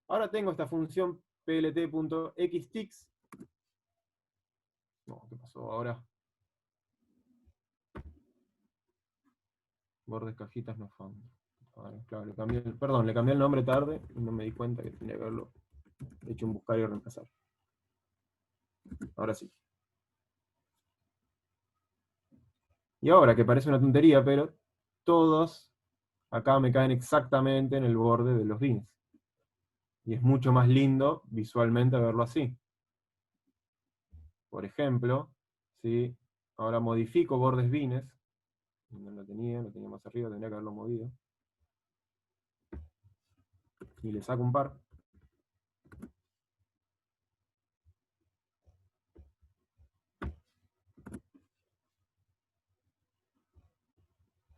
Ahora tengo esta función plt.xtix. No, ¿qué pasó ahora? Bordes, cajitas, no found. Claro, le cambié el nombre tarde y no me di cuenta que tenía que haberlo hecho un buscar y reemplazar. Ahora sí. Y ahora, que parece una tontería, pero todos acá me caen exactamente en el borde de los bins. Y es mucho más lindo visualmente verlo así. Por ejemplo, si ahora modifico bordes bines, no lo tenía más arriba, tendría que haberlo movido. Y le saco un par.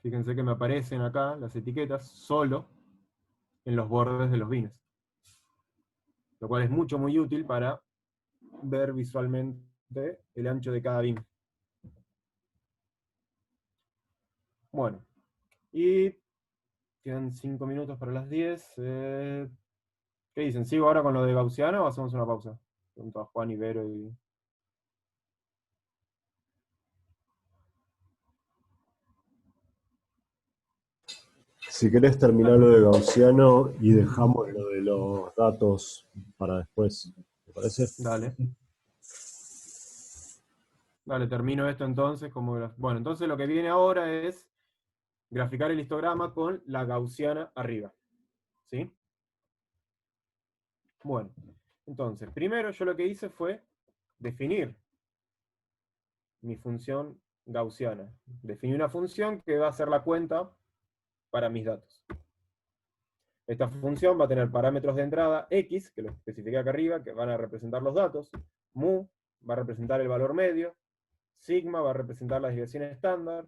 Fíjense que me aparecen acá las etiquetas solo en los bordes de los bines. Lo cual es muy útil para ver visualmente el ancho de cada bin. Bueno, y quedan 5 minutos para las 10. ¿Qué dicen? ¿Sigo ahora con lo de Gaussiano o hacemos una pausa? Pregunto a Juan, Ibero y... Si querés terminar lo de Gaussiano y dejamos lo de los datos para después, ¿te parece? Dale. Dale, termino esto entonces. Bueno, entonces lo que viene ahora es graficar el histograma con la gaussiana arriba. ¿Sí? Bueno, entonces, primero yo lo que hice fue definir mi función gaussiana. Definí una función que va a hacer la cuenta para mis datos. Esta función va a tener parámetros de entrada x, que lo especifiqué acá arriba, que van a representar los datos. Mu va a representar el valor medio. Sigma va a representar las desviaciones estándar.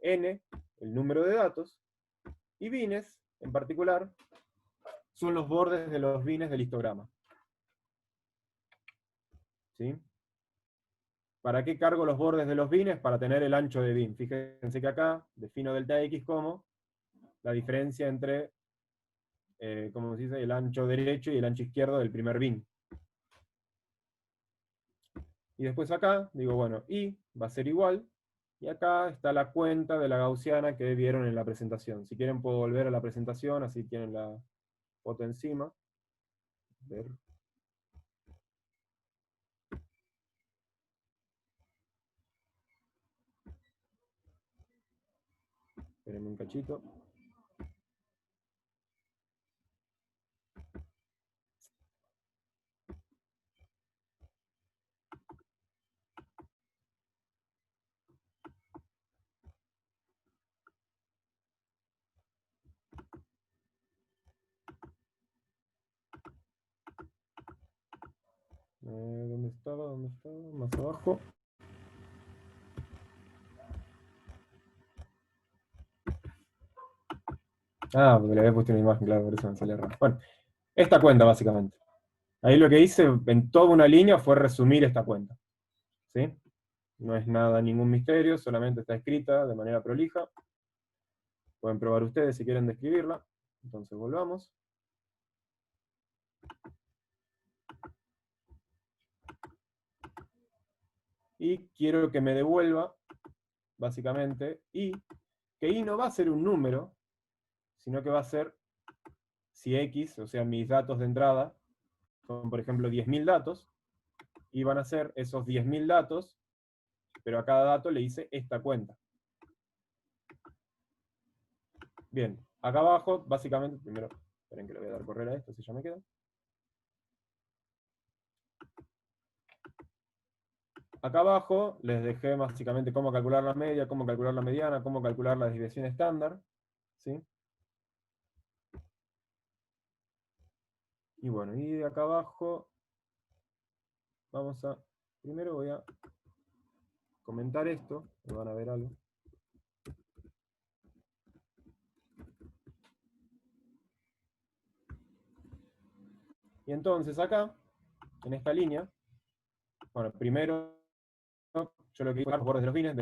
N, el número de datos. Y bines, en particular, son los bordes de los bines del histograma. ¿Sí? ¿Para qué cargo los bordes de los bines? Para tener el ancho de bin. Fíjense que acá defino delta x como la diferencia entre, ¿cómo se dice?, el ancho derecho y el ancho izquierdo del primer bin. Y después acá, digo, bueno, y va a ser igual, y acá está la cuenta de la gaussiana que vieron en la presentación. Si quieren puedo volver a la presentación, así tienen la foto encima. Ver. Espérenme un cachito. ¿Dónde estaba? ¿Dónde estaba? Más abajo. Ah, porque le había puesto una imagen, claro, por eso me sale raro. Bueno, esta cuenta básicamente. Ahí lo que hice en toda una línea fue resumir esta cuenta. ¿Sí? No es nada, ningún misterio, solamente está escrita de manera prolija. Pueden probar ustedes si quieren describirla. Entonces volvamos. Y quiero que me devuelva, básicamente, que i no va a ser un número, sino que va a ser, si x, o sea, mis datos de entrada, son por ejemplo 10.000 datos, y van a ser esos 10.000 datos, pero a cada dato le hice esta cuenta. Bien, acá abajo, básicamente, primero, esperen que le voy a dar correr a esto, si ya me queda. Acá abajo les dejé básicamente cómo calcular la media, cómo calcular la mediana, cómo calcular la desviación estándar. ¿Sí? Y bueno, y de acá abajo, primero voy a comentar esto, me van a ver algo. Y entonces acá, en esta línea, bueno, primero yo lo que hice fue los bordes de los bines,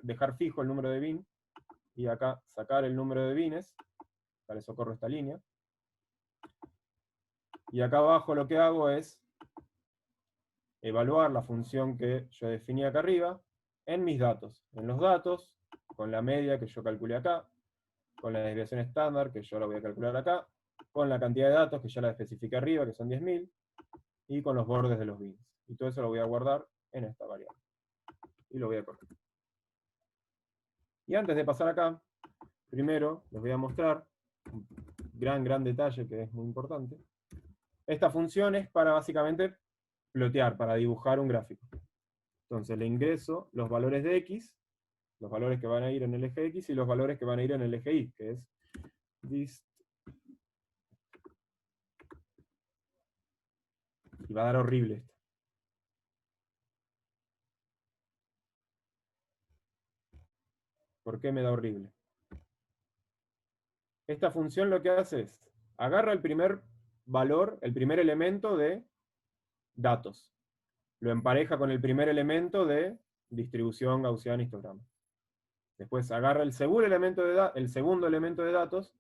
dejar fijo el número de bin, y acá sacar el número de bines, para eso corro esta línea. Y acá abajo lo que hago es evaluar la función que yo definí acá arriba en mis datos. En los datos, con la media que yo calculé acá, con la desviación estándar, que yo la voy a calcular acá, con la cantidad de datos, que ya la especifiqué arriba, que son 10.000, y con los bordes de los bins. Y todo eso lo voy a guardar en esta variable. Y lo voy a correr. Y antes de pasar acá, primero les voy a mostrar un gran detalle que es muy importante. Esta función es para básicamente plotear, para dibujar un gráfico. Entonces le ingreso los valores de x, los valores que van a ir en el eje x y los valores que van a ir en el eje y, que es dist. Y va a dar horrible esto. ¿Por qué me da horrible? Esta función lo que hace es, agarra el primer valor, el primer elemento de datos. Lo empareja con el primer elemento de distribución gaussiana histograma. Después agarra el segundo elemento de datos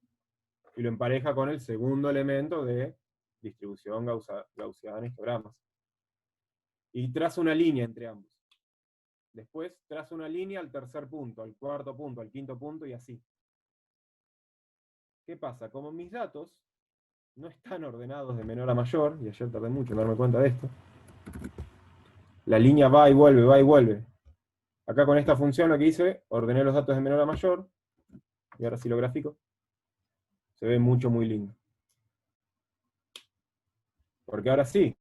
y lo empareja con el segundo elemento de distribución gaussiana histogramas. Y traza una línea entre ambos. Después traza una línea al tercer punto, al cuarto punto, al quinto punto y así. ¿Qué pasa? Como mis datos no están ordenados de menor a mayor, y ayer tardé mucho en darme cuenta de esto, la línea va y vuelve, va y vuelve. Acá con esta función lo que hice, ordené los datos de menor a mayor, y ahora sí lo grafico, se ve muy lindo. Porque ahora sí,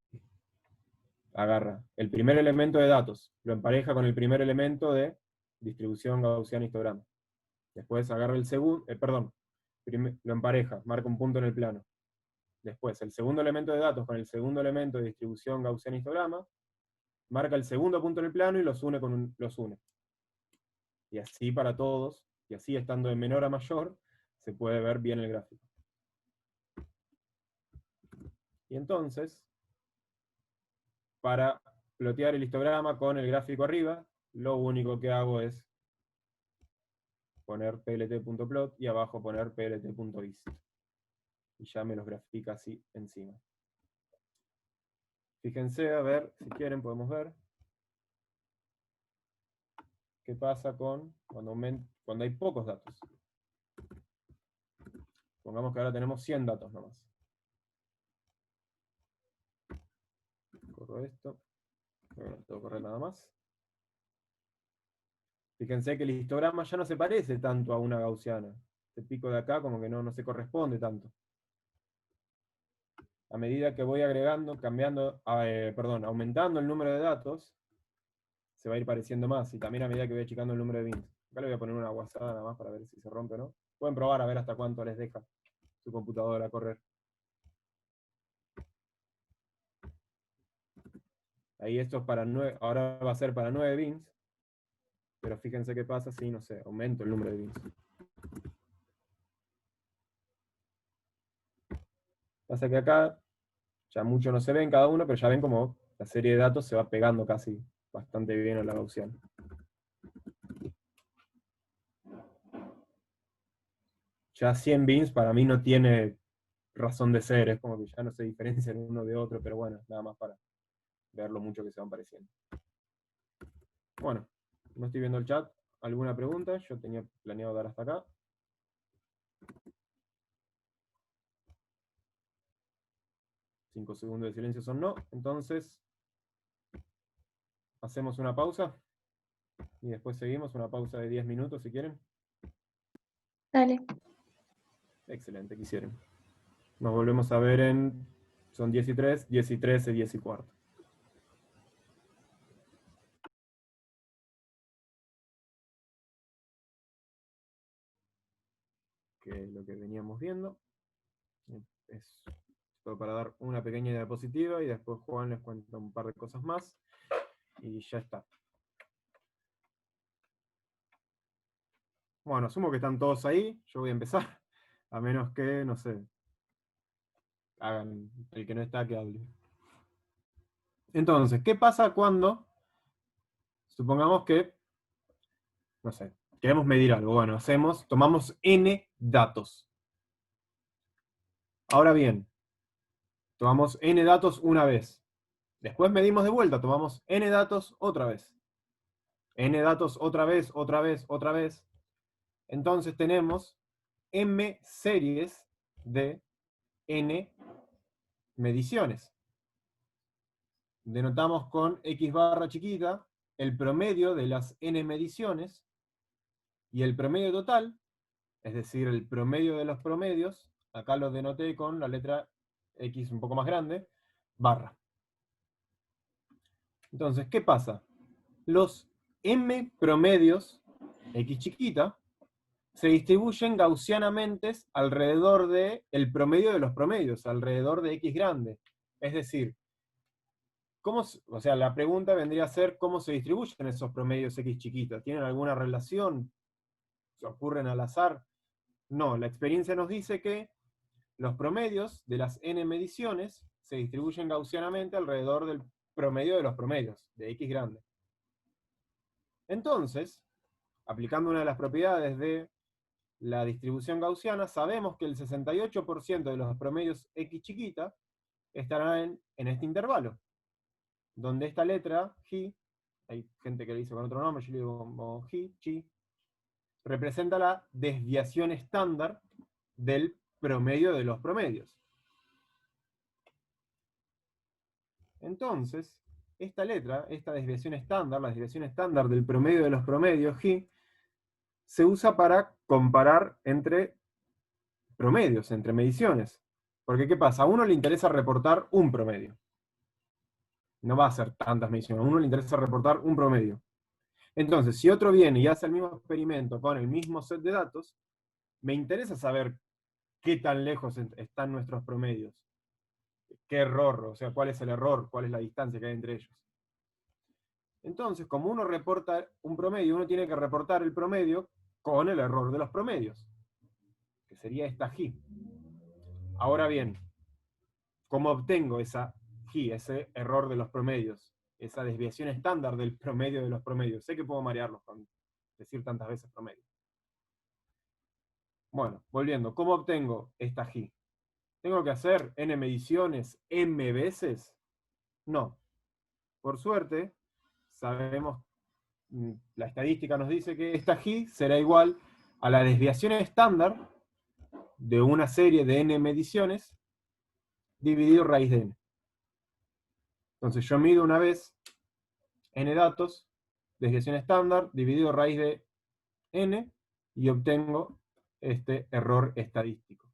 agarra el primer elemento de datos, lo empareja con el primer elemento de distribución gaussiana histograma. Después agarra el segundo, lo empareja, marca un punto en el plano. Después el segundo elemento de datos con el segundo elemento de distribución gaussiana histograma, marca el segundo punto en el plano y los une. Y así para todos, y así estando de menor a mayor, se puede ver bien el gráfico. Y entonces, para plotear el histograma con el gráfico arriba, lo único que hago es poner plt.plot y abajo poner plt.ist. Y ya me los grafica así encima. Fíjense, a ver, si quieren podemos ver qué pasa cuando hay pocos datos. Pongamos que ahora tenemos 100 datos nomás. Corro esto. Bueno, no tengo que correr nada más. Fíjense que el histograma ya no se parece tanto a una gaussiana. Este pico de acá como que no se corresponde tanto. A medida que voy agregando, aumentando el número de datos, se va a ir pareciendo más. Y también a medida que voy achicando el número de bins. Acá le voy a poner una guasada nada más para ver si se rompe o no. Pueden probar a ver hasta cuánto les deja su computadora correr. Ahí esto es para 9, ahora va a ser para 9 bins. Pero fíjense qué pasa si, no sé, aumento el número de bins. Pasa que acá ya mucho no se ve en cada uno, pero ya ven como la serie de datos se va pegando casi bastante bien a la gaussiana. Ya 100 bins para mí no tiene razón de ser, es como que ya no se diferencian uno de otro, pero bueno, nada más para ver lo mucho que se van pareciendo. Bueno, no estoy viendo el chat. ¿Alguna pregunta? Yo tenía planeado dar hasta acá. Cinco segundos de silencio son no. Entonces, hacemos una pausa. Y después seguimos, una pausa de 10 minutos si quieren. Dale. Excelente, quisieron. Nos volvemos a ver en... Son 10 y 3, 10 y 13, 10 y cuarto. Que es lo que veníamos viendo. Es todo para dar una pequeña diapositiva y después Juan les cuenta un par de cosas más. Y ya está. Bueno, asumo que están todos ahí. Yo voy a empezar. A menos que, no sé, hagan el que no está que hable. Entonces, ¿qué pasa cuando, supongamos que, no sé, queremos medir algo? Bueno, tomamos n datos. Ahora bien, tomamos n datos una vez. Después medimos de vuelta, tomamos n datos otra vez. N datos otra vez, otra vez, otra vez. Entonces tenemos m series de n mediciones. Denotamos con x barra chiquita el promedio de las n mediciones y el promedio total, es decir, el promedio de los promedios, acá lo denoté con la letra x un poco más grande, barra. Entonces, ¿qué pasa? Los m promedios, x chiquita, se distribuyen gaussianamente alrededor del promedio de los promedios, alrededor de x grande. Es decir, o sea, la pregunta vendría a ser cómo se distribuyen esos promedios x chiquitas. ¿Tienen alguna relación? ¿Se ocurren al azar? No, la experiencia nos dice que los promedios de las n mediciones se distribuyen gaussianamente alrededor del promedio de los promedios, de x grande. Entonces, aplicando una de las propiedades de la distribución gaussiana, sabemos que el 68% de los promedios x chiquita estarán en este intervalo, donde esta letra, G, hay gente que le dice con otro nombre, yo le digo como G, chi, representa la desviación estándar del promedio de los promedios. Entonces, esta letra, esta desviación estándar, la desviación estándar del promedio de los promedios, G, se usa para comparar entre promedios, entre mediciones. Porque, ¿qué pasa? A uno le interesa reportar un promedio. No va a hacer tantas mediciones, a uno le interesa reportar un promedio. Entonces, si otro viene y hace el mismo experimento con el mismo set de datos, me interesa saber qué tan lejos están nuestros promedios. ¿Qué error? O sea, ¿cuál es el error? ¿Cuál es la distancia que hay entre ellos? Entonces, como uno reporta un promedio, uno tiene que reportar el promedio con el error de los promedios, que sería esta G. Ahora bien, ¿cómo obtengo esa G, ese error de los promedios? Esa desviación estándar del promedio de los promedios. Sé que puedo marearlos con decir tantas veces promedio. Bueno, volviendo, ¿cómo obtengo esta G? ¿Tengo que hacer n mediciones m veces? No. Por suerte, sabemos, la estadística nos dice que esta G será igual a la desviación estándar de una serie de n mediciones dividido raíz de n. Entonces yo mido una vez n datos, desviación estándar, dividido raíz de n, y obtengo este error estadístico.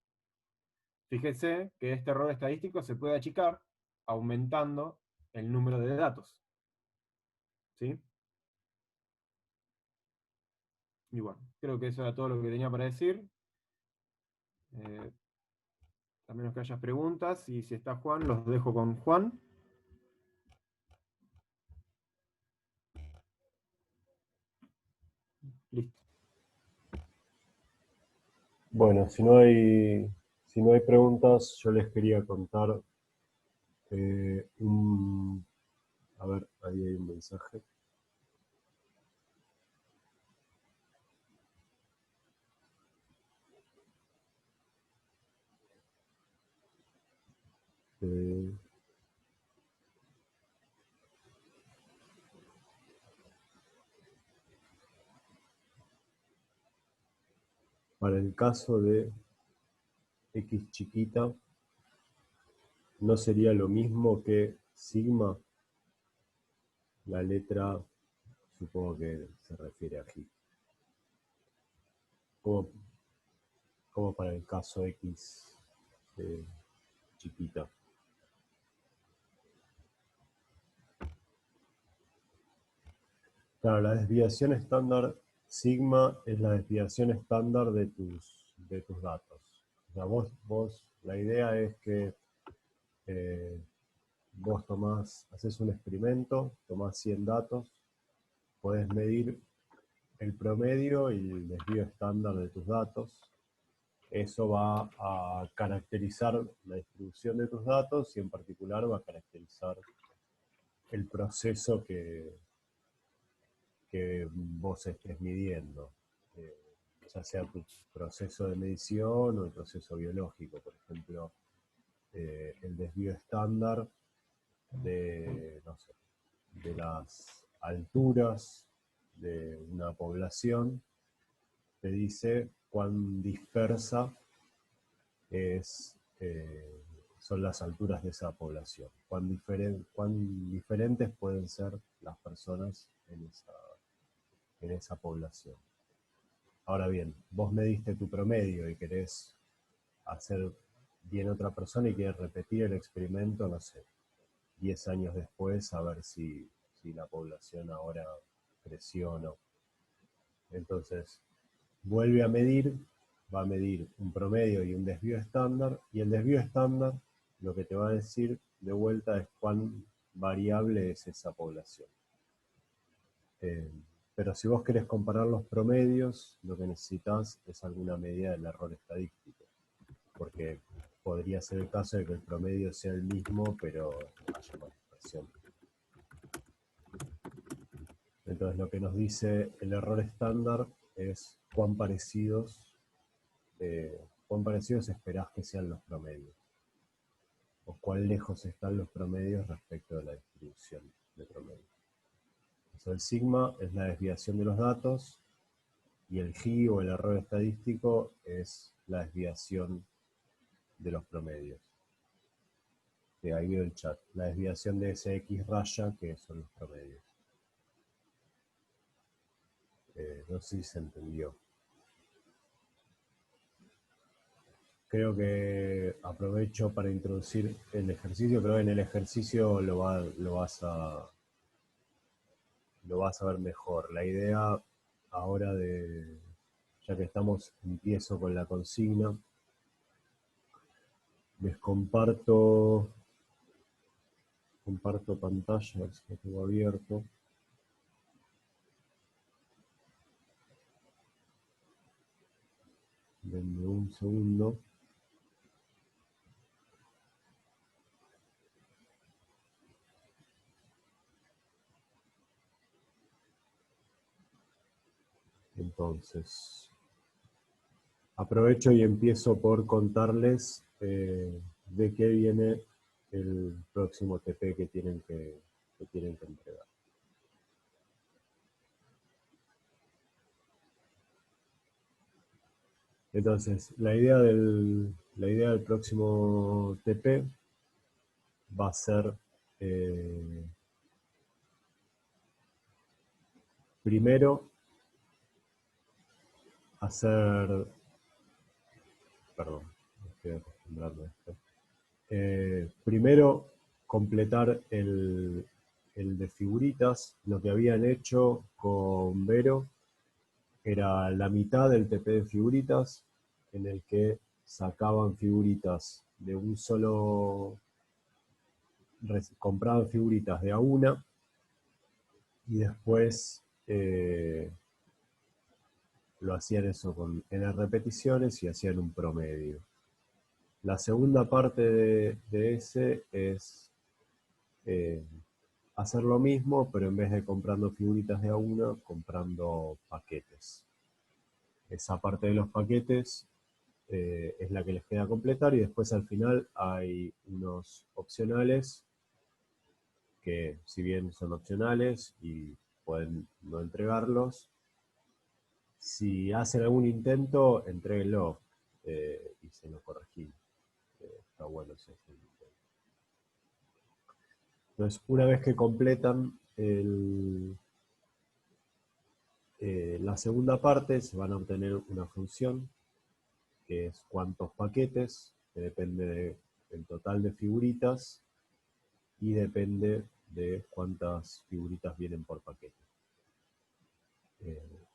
Fíjese que este error estadístico se puede achicar aumentando el número de datos. ¿Sí? Y bueno, creo que eso era todo lo que tenía para decir. A menos que haya preguntas, y si está Juan, los dejo con Juan. Listo. Bueno, si no hay preguntas, yo les quería contar a ver, ahí hay un mensaje. Para el caso de x chiquita, ¿no sería lo mismo que sigma? La letra, supongo que se refiere a G. Como para el caso x chiquita. Claro, la desviación estándar sigma es la desviación estándar de tus datos. O sea, vos la idea es que vos haces un experimento, tomás 100 datos, podés medir el promedio y el desvío estándar de tus datos. Eso va a caracterizar la distribución de tus datos y en particular va a caracterizar el proceso que vos estés midiendo. ya sea tu proceso de medición o el proceso biológico. Por ejemplo, el desvío estándar de, no sé, de las alturas de una población te dice cuán dispersa son las alturas de esa población, cuán diferentes pueden ser las personas en esa población. Ahora bien, vos mediste tu promedio y querés hacer bien a otra persona y querés repetir el experimento, no sé, 10 años después, a ver si la población ahora creció o no. Entonces, vuelve a medir, va a medir un promedio y un desvío estándar, y el desvío estándar lo que te va a decir de vuelta es cuán variable es esa población. Pero si vos querés comparar los promedios, lo que necesitas es alguna medida del error estadístico, porque podría ser el caso de que el promedio sea el mismo, pero haya más dispersión. Entonces lo que nos dice el error estándar es cuán parecidos esperás que sean los promedios, o cuán lejos están los promedios respecto de la distribución de promedios. Entonces el sigma es la desviación de los datos, y el G o el error estadístico es la desviación de los promedios. Ahí veo el chat. La desviación de ese X raya, que son los promedios. No sé si se entendió. Creo que aprovecho para introducir el ejercicio, pero en el ejercicio lo vas a ver mejor. La idea ahora ya que empiezo con la consigna, les comparto pantalla, a ver si lo tengo abierto. Denme un segundo. Entonces, aprovecho y empiezo por contarles de qué viene el próximo TP que tienen que entregar. Entonces, la idea del próximo TP va a ser primero perdón, me estoy acostumbrando a esto. Primero completar el de figuritas. Lo que habían hecho con Vero era la mitad del TP de figuritas, en el que sacaban figuritas de un solo, compraban figuritas de a una, y después lo hacían eso con n repeticiones y hacían un promedio. La segunda parte de ese es hacer lo mismo, pero en vez de comprando figuritas de a una, comprando paquetes. Esa parte de los paquetes es la que les queda completar, y después al final hay unos opcionales que, si bien son opcionales y pueden no entregarlos, si hacen algún intento, entréguenlo y se lo corregimos. Está bueno si hacen un intento. Entonces, una vez que completan la segunda parte, se van a obtener una función que es cuántos paquetes, que depende del total de figuritas y depende de cuántas figuritas vienen por paquete.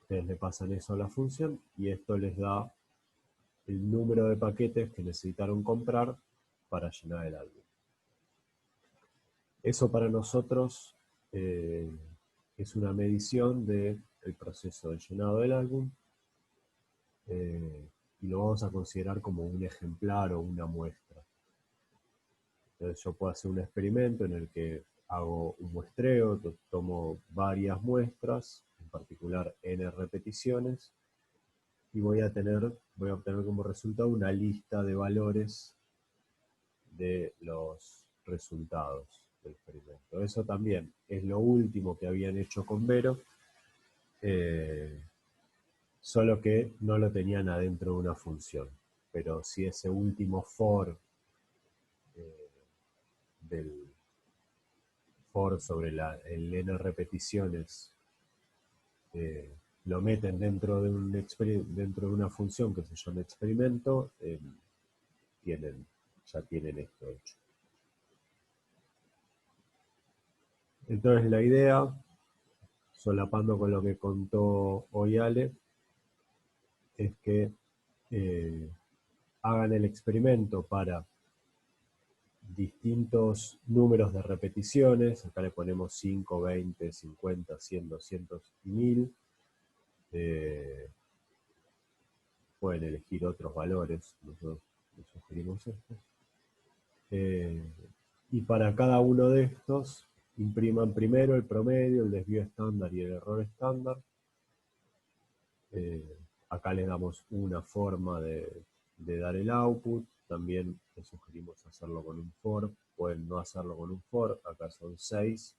Ustedes le pasan eso a la función y esto les da el número de paquetes que necesitaron comprar para llenar el álbum. Eso para nosotros es una medición del proceso de llenado del álbum, y lo vamos a considerar como un ejemplar o una muestra. Entonces yo puedo hacer un experimento en el que hago un muestreo, tomo varias muestras, en particular n repeticiones, y voy a obtener como resultado una lista de valores de los resultados del experimento. Eso también es lo último que habían hecho con Vero, solo que no lo tenían adentro de una función. Pero si ese último for del for sobre el n repeticiones lo meten dentro de una función que se llama experimento, ya tienen esto hecho. Entonces la idea, solapando con lo que contó hoy Ale, es que hagan el experimento para distintos números de repeticiones. Acá le ponemos 5, 20, 50, 100, 200 y 1000. Pueden elegir otros valores, nosotros les sugerimos estos. Y para cada uno de estos, impriman primero el promedio, el desvío estándar y el error estándar. Acá les damos una forma de dar el output. También les sugerimos hacerlo con un for. Pueden no hacerlo con un for. Acá son 6.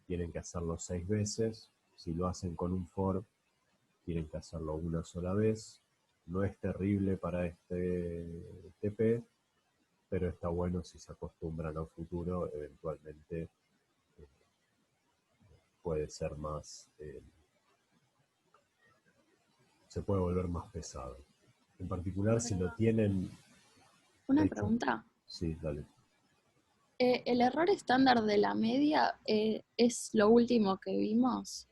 Tienen que hacerlo 6 veces. Si lo hacen con un for, tienen que hacerlo una sola vez. No es terrible para este TP, pero está bueno si se acostumbran a un futuro. Eventualmente puede ser más... se puede volver más pesado. En particular, si lo tienen Una hecho... pregunta. Sí, dale. ¿El error estándar de la media es lo último que vimos?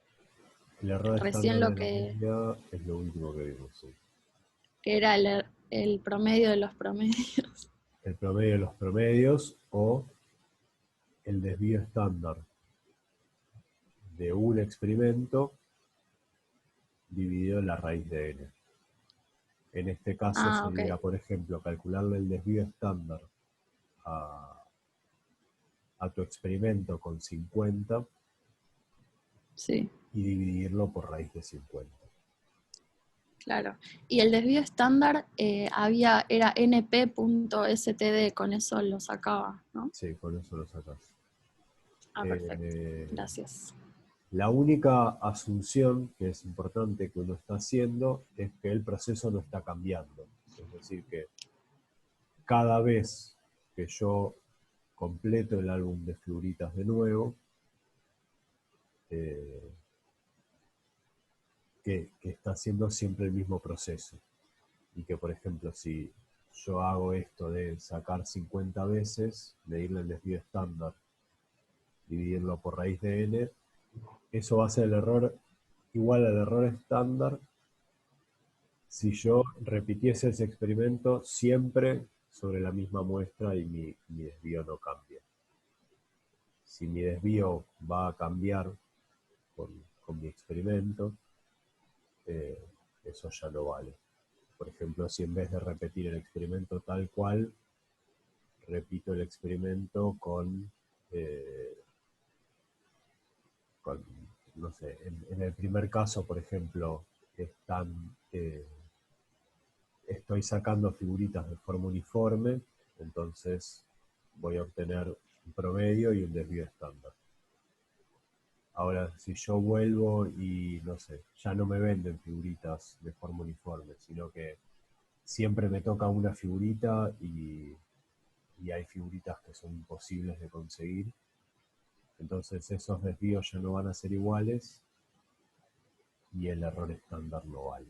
El error Recién estándar lo de la que media es lo último que vimos, sí. era el promedio de los promedios. El promedio de los promedios o el desvío estándar de un experimento dividido en la raíz de n. En este caso Ah, sería, ok. por ejemplo, calcularle el desvío estándar a tu experimento con 50 Sí, y dividirlo por raíz de 50. claro. Y el desvío estándar era np.std, con eso lo sacaba, ¿no? Sí, con eso lo sacas. Ah, perfecto. Gracias. La única asunción que es importante que uno está haciendo es que el proceso no está cambiando. Es decir, que cada vez que yo completo el álbum de figuritas de nuevo, que está haciendo siempre el mismo proceso. Y que, por ejemplo, si yo hago esto de sacar 50 veces, medirle el desvío estándar, dividirlo por raíz de n, eso va a ser el error igual al error estándar si yo repitiese ese experimento siempre sobre la misma muestra y mi desvío no cambia. Si mi desvío va a cambiar con mi experimento, eso ya no vale. Por ejemplo, si en vez de repetir el experimento tal cual, repito el experimento no sé, en el primer caso, por ejemplo, estoy sacando figuritas de forma uniforme, entonces voy a obtener un promedio y un desvío estándar. Ahora, si yo vuelvo y, no sé, ya no me venden figuritas de forma uniforme, sino que siempre me toca una figurita y hay figuritas que son imposibles de conseguir, entonces esos desvíos ya no van a ser iguales y el error estándar no vale.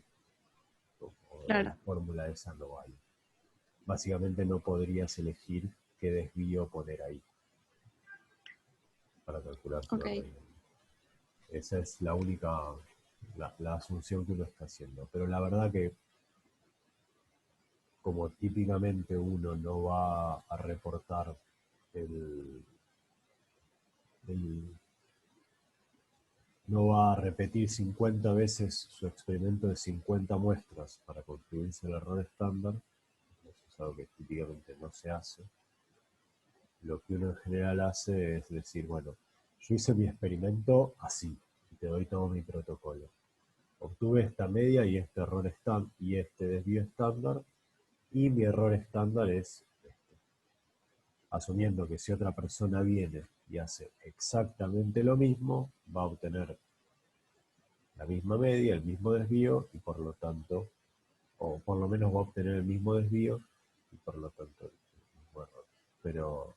O la Claro. fórmula esa no vale. Básicamente no podrías elegir qué desvío poner ahí para calcular tu Ok. error. Esa es la única, la asunción que uno está haciendo. Pero la verdad que como típicamente uno no va a reportar no va a repetir 50 veces su experimento de 50 muestras para construirse el error estándar, eso es algo que típicamente no se hace. Lo que uno en general hace es decir, bueno, yo hice mi experimento así, y te doy todo mi protocolo. obtuve esta media y este error estándar y este desvío estándar, y mi error estándar es este, asumiendo que si otra persona viene y hace exactamente lo mismo, va a obtener la misma media, el mismo desvío, y por lo tanto, o por lo menos va a obtener el mismo desvío, y por lo tanto el mismo error. Pero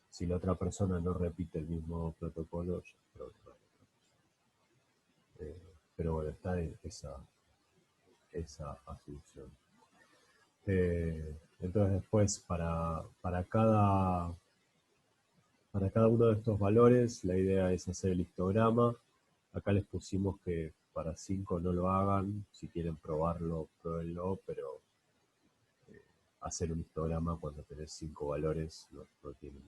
si la otra persona no repite el mismo protocolo, ya es problema de otra persona. Pero bueno, está en esa asunción. Entonces después, para cada uno de estos valores, la idea es hacer el histograma. Acá les pusimos que para 5 no lo hagan, si quieren probarlo, pruébenlo, pero hacer un histograma cuando tenés 5 valores no tiene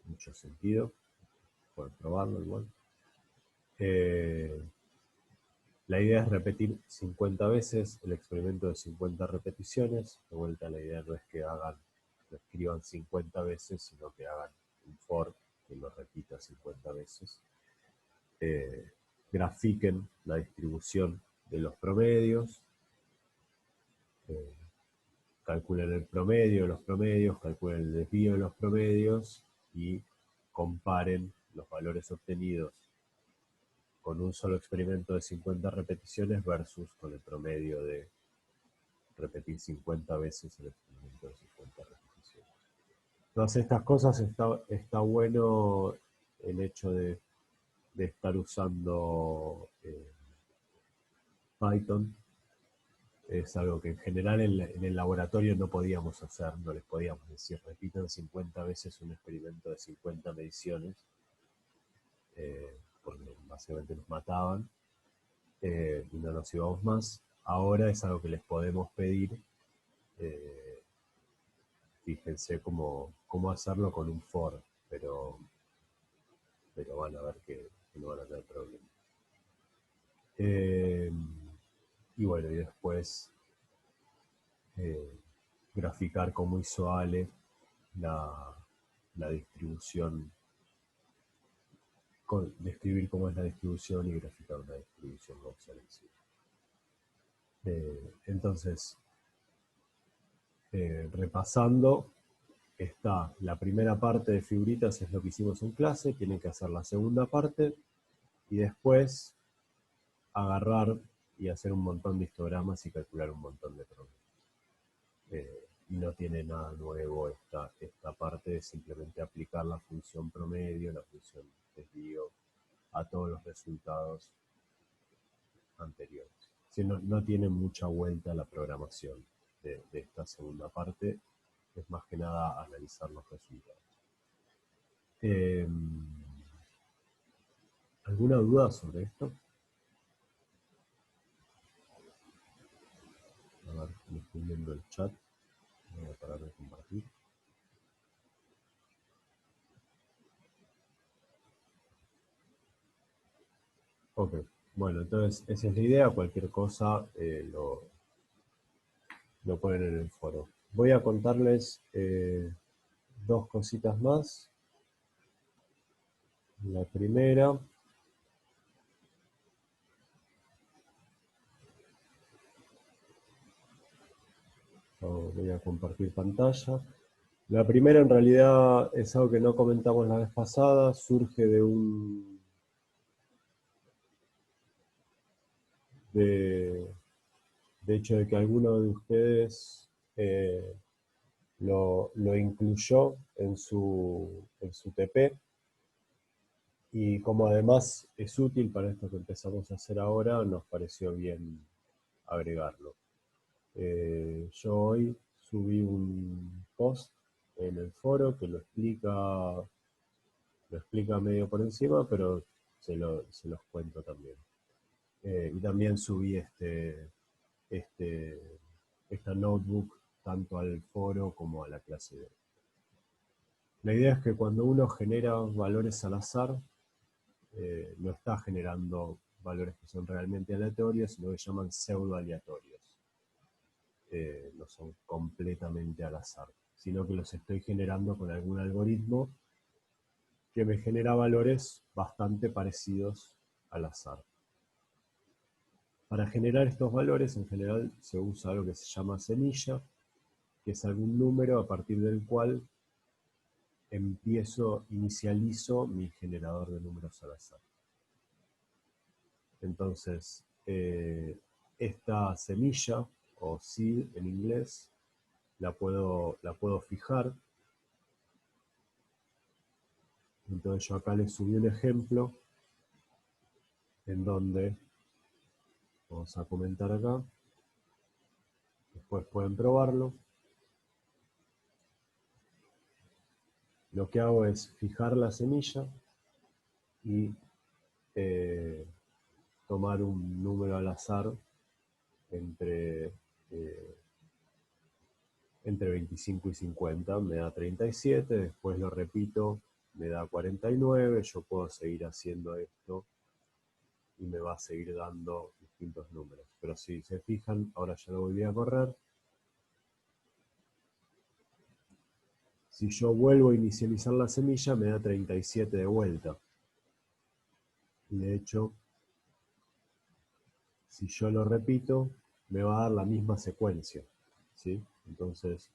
mucho sentido. Pueden probarlo igual. La idea es repetir 50 veces el experimento de 50 repeticiones. De vuelta, la idea no es que lo escriban 50 veces, sino que hagan un for que lo repita 50 veces. Grafiquen la distribución de los promedios. Calculen el promedio de los promedios, calculen el desvío de los promedios y comparen los valores obtenidos con un solo experimento de 50 repeticiones versus con el promedio de repetir 50 veces el experimento de 50 repeticiones. Todas estas cosas está bueno el hecho de estar usando Python. Es algo que en general en el laboratorio no podíamos hacer, no les podíamos decir, repitan 50 veces un experimento de 50 mediciones, porque básicamente nos mataban y no nos íbamos más. Ahora es algo que les podemos pedir. Fíjense cómo hacerlo con un for, pero van a ver que no van a tener problemas. Y bueno, y después graficar como hizo Ale la distribución, describir cómo es la distribución y graficar una distribución gaussiana. Entonces, repasando, está la primera parte de figuritas, es lo que hicimos en clase, tienen que hacer la segunda parte y después agarrar y hacer un montón de histogramas y calcular un montón de promedios. Y no tiene nada nuevo esta parte de simplemente aplicar la función promedio, la función desvío a todos los resultados anteriores. Si no tiene mucha vuelta la programación de esta segunda parte, es más que nada analizar los resultados. ¿Alguna duda sobre esto? A ver, me estoy viendo el chat. Voy a parar de compartir. Ok, bueno, entonces esa es la idea. Cualquier cosa lo ponen en el foro. Voy a contarles dos cositas más. La primera, voy a compartir pantalla. La primera en realidad es algo que no comentamos la vez pasada, surge de hecho de que alguno de ustedes lo incluyó en su TP, y como además es útil para esto que empezamos a hacer ahora, nos pareció bien agregarlo. Yo hoy subí un post en el foro que lo explica medio por encima, pero se los cuento también. Y también subí esta notebook tanto al foro como a la clase de hoy. La idea es que cuando uno genera valores al azar, no está generando valores que son realmente aleatorios, sino que llaman pseudo aleatorios. No son completamente al azar, sino que los estoy generando con algún algoritmo que me genera valores bastante parecidos al azar. Para generar estos valores, en general, se usa algo que se llama semilla, que es algún número a partir del cual inicializo mi generador de números al azar. Entonces, esta semilla, o seed en inglés, la puedo fijar. Entonces yo acá les subí un ejemplo en donde, vamos a comentar acá, después pueden probarlo. Lo que hago es fijar la semilla y tomar un número al azar entre 25 y 50, me da 37, después lo repito, me da 49, yo puedo seguir haciendo esto y me va a seguir dando distintos números. Pero si se fijan, ahora ya lo volví a correr. Si yo vuelvo a inicializar la semilla, me da 37 de vuelta. Y de hecho, si yo lo repito, me va a dar la misma secuencia, ¿sí? Entonces,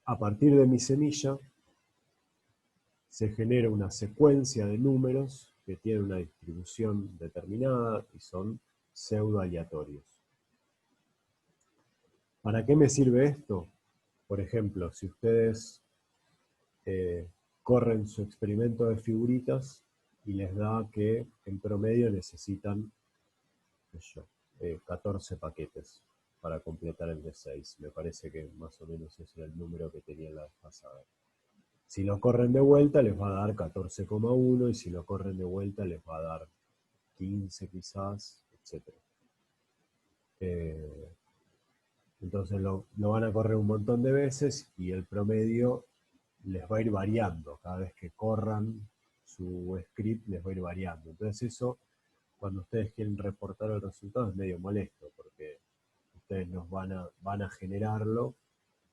a partir de mi semilla, se genera una secuencia de números que tienen una distribución determinada y son pseudo aleatorios. ¿Para qué me sirve esto? Por ejemplo, si ustedes corren su experimento de figuritas y les da que en promedio necesitan 14 paquetes para completar el de 6. Me parece que más o menos ese era el número que tenía la vez pasada. Si lo corren de vuelta les va a dar 14,1 y si lo corren de vuelta les va a dar 15 quizás, etc. Entonces lo van a correr un montón de veces y el promedio les va a ir variando. Cada vez que corran su script les va a ir variando. Entonces eso, cuando ustedes quieren reportar el resultado, es medio molesto porque ustedes van a generarlo,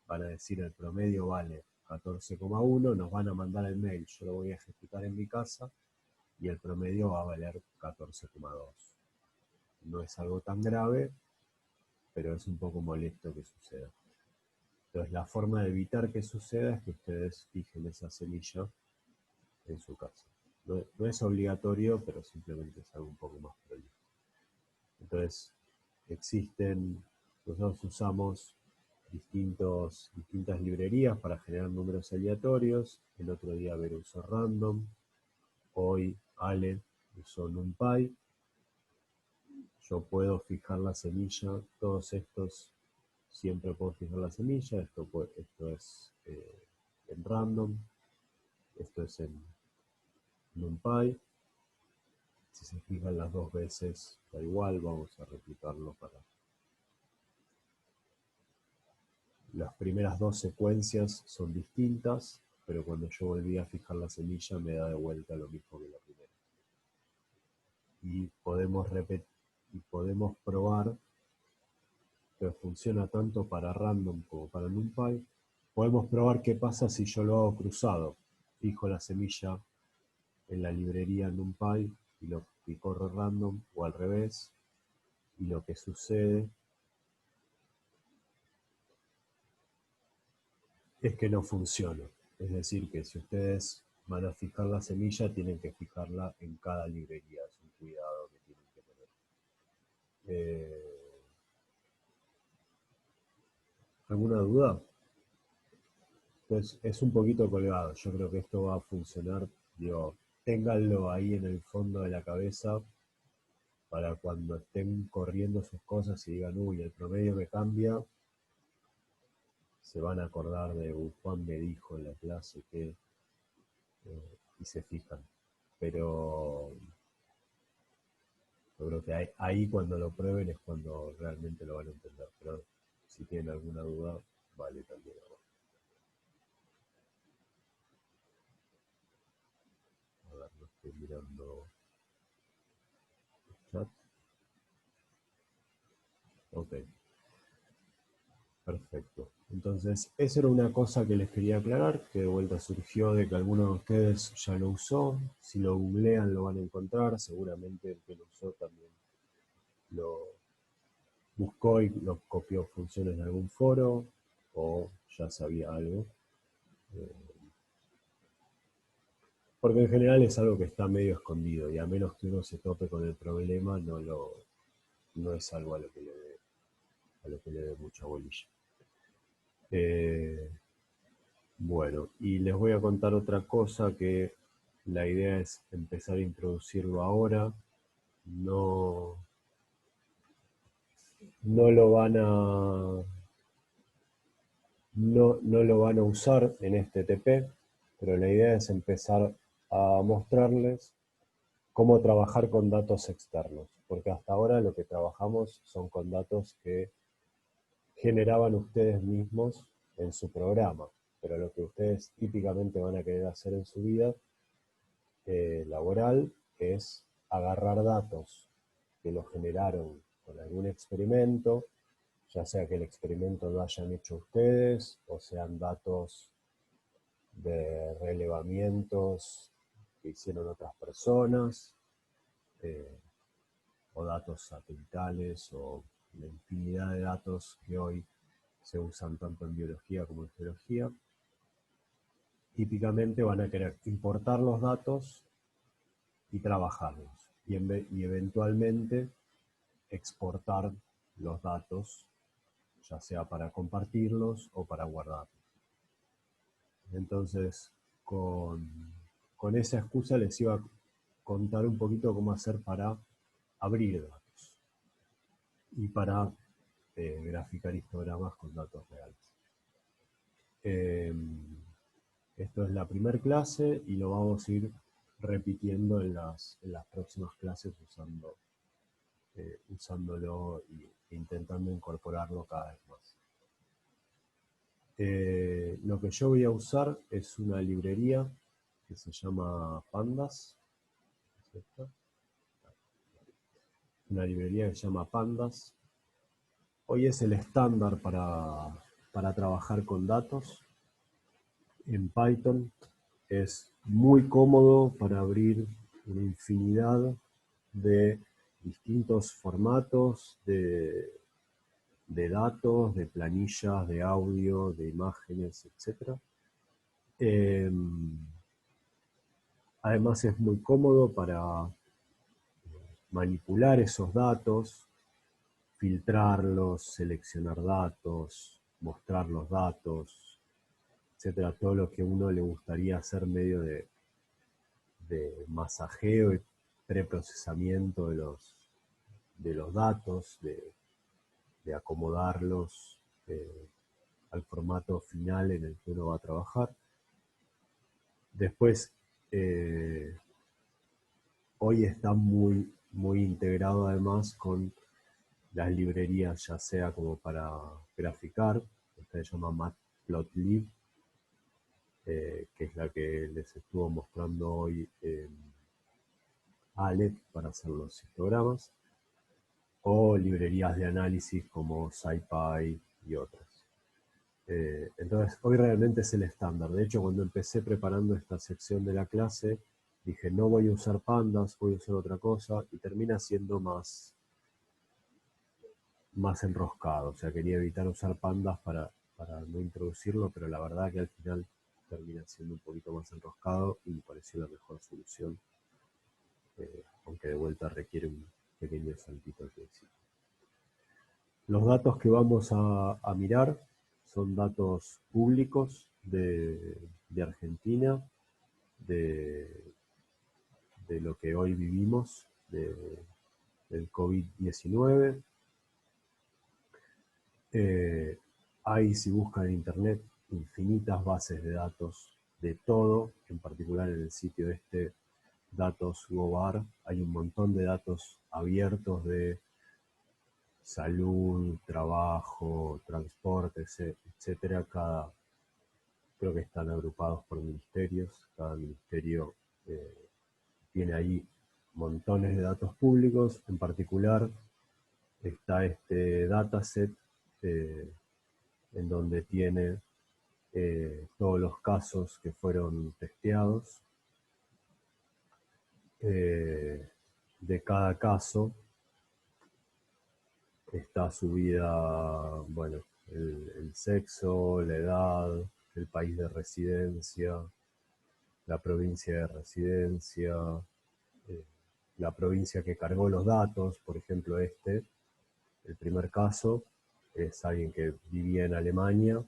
van a decir el promedio vale 14,1, nos van a mandar el mail, yo lo voy a ejecutar en mi casa y el promedio va a valer 14,2. No es algo tan grave, pero es un poco molesto que suceda. Entonces la forma de evitar que suceda es que ustedes fijen esa semilla en su casa. No es obligatorio, pero simplemente es algo un poco más prolijo. Entonces nosotros usamos distintas librerías para generar números aleatorios. El otro día Vero usó Random, hoy Ale usó NumPy. Yo puedo fijar la semilla, todos estos siempre puedo fijar la semilla, esto es en Random, esto es en NumPy. Si se fijan las dos veces da igual, vamos a replicarlo para las primeras dos secuencias son distintas, pero cuando yo volví a fijar la semilla me da de vuelta lo mismo que la primera. Y podemos probar que funciona tanto para Random como para NumPy. Podemos probar qué pasa si yo lo hago cruzado. Fijo la semilla en la librería NumPy y corro Random, o al revés, y lo que sucede es que no funciona. Es decir, que si ustedes van a fijar la semilla, tienen que fijarla en cada librería. Es un cuidado que tienen que tener. ¿Alguna duda? Pues es un poquito colgado. Yo creo que esto va a funcionar. Digo, ténganlo ahí en el fondo de la cabeza para cuando estén corriendo sus cosas y digan, uy, el promedio me cambia, se van a acordar de Juan me dijo en la clase que, y se fijan. Pero yo creo que ahí cuando lo prueben es cuando realmente lo van a entender. Pero si tienen alguna duda, vale también. A ver, no estoy mirando el chat. Ok. Perfecto. Entonces, esa era una cosa que les quería aclarar, que de vuelta surgió de que alguno de ustedes ya lo usó. Si lo googlean lo van a encontrar, seguramente el que lo usó también buscó y lo copió funciones de algún foro o ya sabía algo. Porque en general es algo que está medio escondido y a menos que uno se tope con el problema no es algo a lo que le dé mucha bolilla. Bueno, y les voy a contar otra cosa que la idea es empezar a introducirlo ahora. No lo van a no lo van a usar en este TP, pero la idea es empezar a mostrarles cómo trabajar con datos externos, porque hasta ahora lo que trabajamos son con datos que generaban ustedes mismos en su programa, pero lo que ustedes típicamente van a querer hacer en su vida laboral es agarrar datos que los generaron con algún experimento, ya sea que el experimento lo hayan hecho ustedes o sean datos de relevamientos que hicieron otras personas, o datos satelitales o la infinidad de datos que hoy se usan tanto en biología como en geología. Típicamente van a querer importar los datos y trabajarlos y eventualmente exportar los datos, ya sea para compartirlos o para guardarlos. Entonces, con esa excusa les iba a contar un poquito cómo hacer para abrir datos y para graficar histogramas con datos reales. Esto es la primera clase y lo vamos a ir repitiendo en las próximas clases usándolo e intentando incorporarlo cada vez más. Lo que yo voy a usar es una librería que se llama Pandas. ¿Es esta? Una librería que se llama Pandas. Hoy es el estándar para trabajar con datos en Python. Es muy cómodo para abrir una infinidad de distintos formatos de datos, de planillas, de audio, de imágenes, etc. Además es muy cómodo para manipular esos datos, filtrarlos, seleccionar datos, mostrar los datos, etcétera, todo lo que a uno le gustaría hacer medio de masajeo y preprocesamiento de los datos, de acomodarlos al formato final en el que uno va a trabajar. Después, hoy está muy integrado además con las librerías, ya sea como para graficar, esta se llama Matplotlib, que es la que les estuvo mostrando hoy Alec para hacer los histogramas, o librerías de análisis como SciPy y otras. Entonces, hoy realmente es el estándar. De hecho, cuando empecé preparando esta sección de la clase, dije, no voy a usar Pandas, voy a usar otra cosa, y termina siendo más enroscado. O sea, quería evitar usar Pandas para no introducirlo, pero la verdad que al final termina siendo un poquito más enroscado y me pareció la mejor solución, aunque de vuelta requiere un pequeño saltito al principio. Los datos que vamos a mirar son datos públicos de Argentina, de lo que hoy vivimos, del COVID-19. Hay, si buscan en internet, infinitas bases de datos de todo, en particular en el sitio Datos Gobar, hay un montón de datos abiertos de salud, trabajo, transporte, etcétera. Creo que están agrupados por ministerios, cada ministerio tiene ahí montones de datos públicos. En particular está este dataset en donde tiene todos los casos que fueron testeados. De cada caso está subida, bueno, el sexo, la edad, el país de residencia, la provincia de residencia, eh, la provincia que cargó los datos, por ejemplo el primer caso, es alguien que vivía en Alemania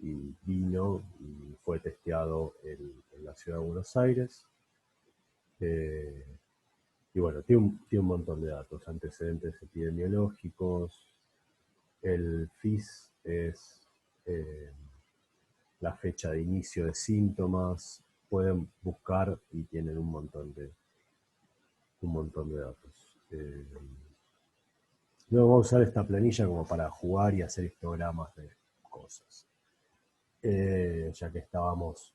y vino y fue testeado en la ciudad de Buenos Aires. Y bueno, tiene un montón de datos, antecedentes epidemiológicos. El FIS es la fecha de inicio de síntomas. Pueden buscar y tienen un montón de datos. Luego voy a usar esta planilla como para jugar y hacer histogramas de cosas. Ya que vamos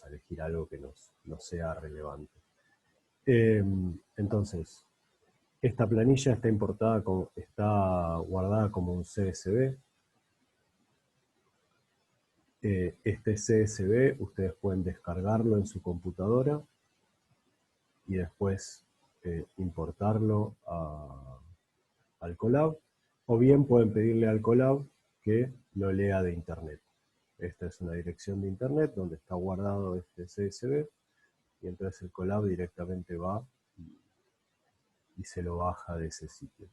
a elegir algo que nos sea relevante. Entonces, esta planilla está guardada como un CSV. Este CSV ustedes pueden descargarlo en su computadora y después importarlo al Colab, o bien pueden pedirle al Colab que lo lea de internet. Esta es una dirección de internet donde está guardado este CSV y entonces el Colab directamente va y se lo baja de ese sitio.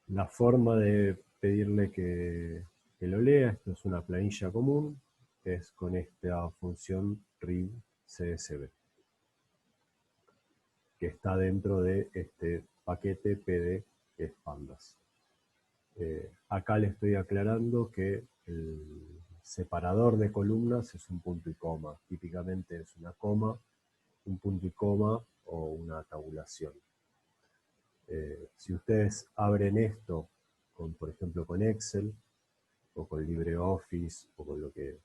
La forma de pedirle que lo lea, esto es una planilla común, es con esta función read CSV, que está dentro de este paquete PD que es Pandas. Acá le estoy aclarando que el separador de columnas es un punto y coma. Típicamente es una coma, un punto y coma o una tabulación. Si ustedes abren esto, por ejemplo con Excel, o con LibreOffice, o con lo que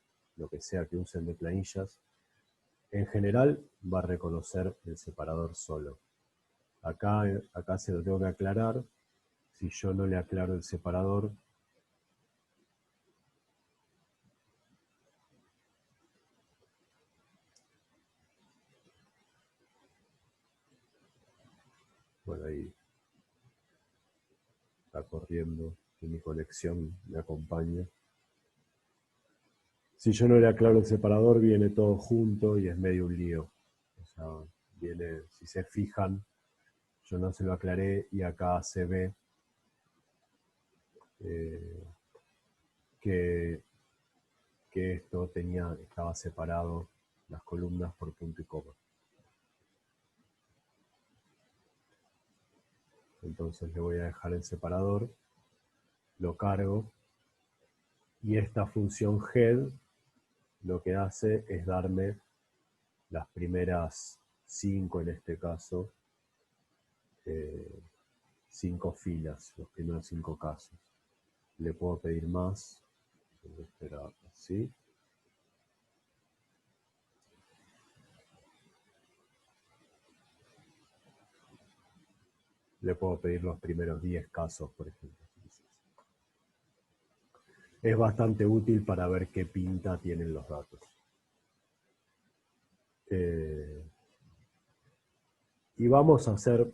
sea que usen de planillas, en general va a reconocer el separador solo. Acá se lo tengo que aclarar. Si yo no le aclaro el separador, bueno, ahí está corriendo y mi conexión me acompaña. Si yo no le aclaro el separador, viene todo junto y es medio un lío. O sea, viene, si se fijan, yo no se lo aclaré y acá se ve que esto estaba separado las columnas por punto y coma. Entonces le voy a dejar el separador, lo cargo, y esta función head lo que hace es darme las primeras 5, en este caso, 5 filas, los primeros 5 casos. Le puedo pedir más, espera, así. Le puedo pedir los primeros 10 casos, por ejemplo. Es bastante útil para ver qué pinta tienen los datos. Y vamos a hacer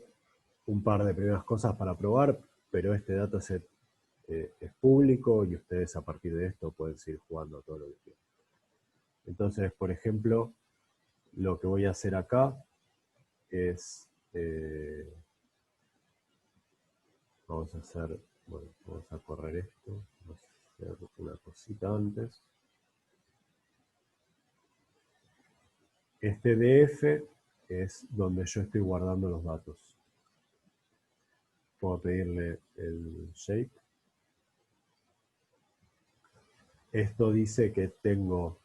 un par de primeras cosas para probar, pero este dataset es público y ustedes a partir de esto pueden seguir jugando todo lo que quieran. Entonces, por ejemplo, lo que voy a hacer acá es... vamos a correr esto. Vamos a hacer una cosita antes. Este DF es donde yo estoy guardando los datos. Puedo pedirle el shape. Esto dice que tengo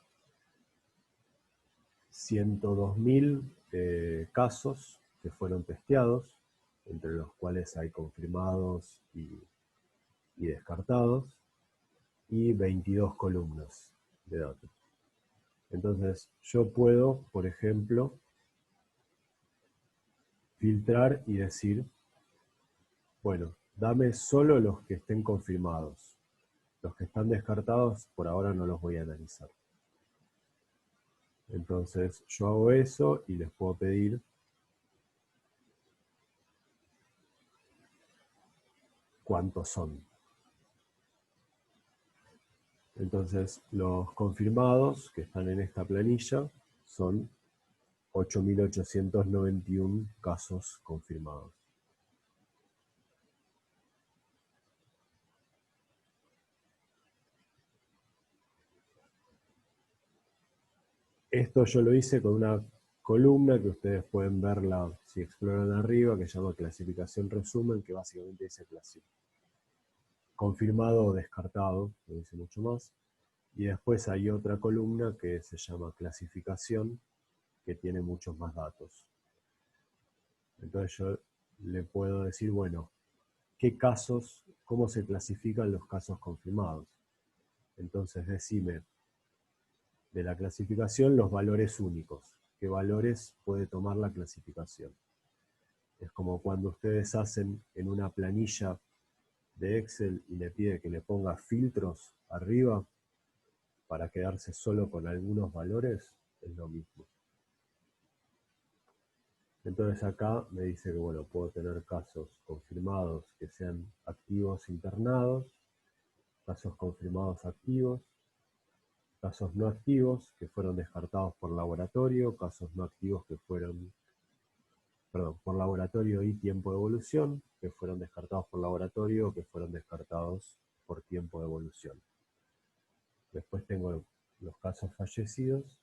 102.000 casos que fueron testeados, entre los cuales hay confirmados y descartados, y 22 columnas de datos. Entonces yo puedo, por ejemplo, filtrar y decir, bueno, dame solo los que estén confirmados. Los que están descartados, por ahora no los voy a analizar. Entonces yo hago eso y les puedo pedir cuántos son. Entonces, los confirmados que están en esta planilla son 8.891 casos confirmados. Esto yo lo hice con una columna que ustedes pueden verla si exploran arriba, que se llama clasificación resumen, que básicamente dice confirmado o descartado, no dice mucho más. Y después hay otra columna que se llama clasificación, que tiene muchos más datos. Entonces yo le puedo decir, bueno, ¿qué casos, cómo se clasifican los casos confirmados? Entonces decime, de la clasificación, los valores únicos. ¿Qué valores puede tomar la clasificación? Es como cuando ustedes hacen en una planilla de Excel y le pide que le ponga filtros arriba para quedarse solo con algunos valores, es lo mismo. Entonces acá me dice que bueno, puedo tener casos confirmados que sean activos internados, casos confirmados activos, casos no activos que fueron descartados por laboratorio, casos no activos que fueron, por laboratorio y tiempo de evolución, que fueron descartados por laboratorio o que fueron descartados por tiempo de evolución. Después tengo los casos fallecidos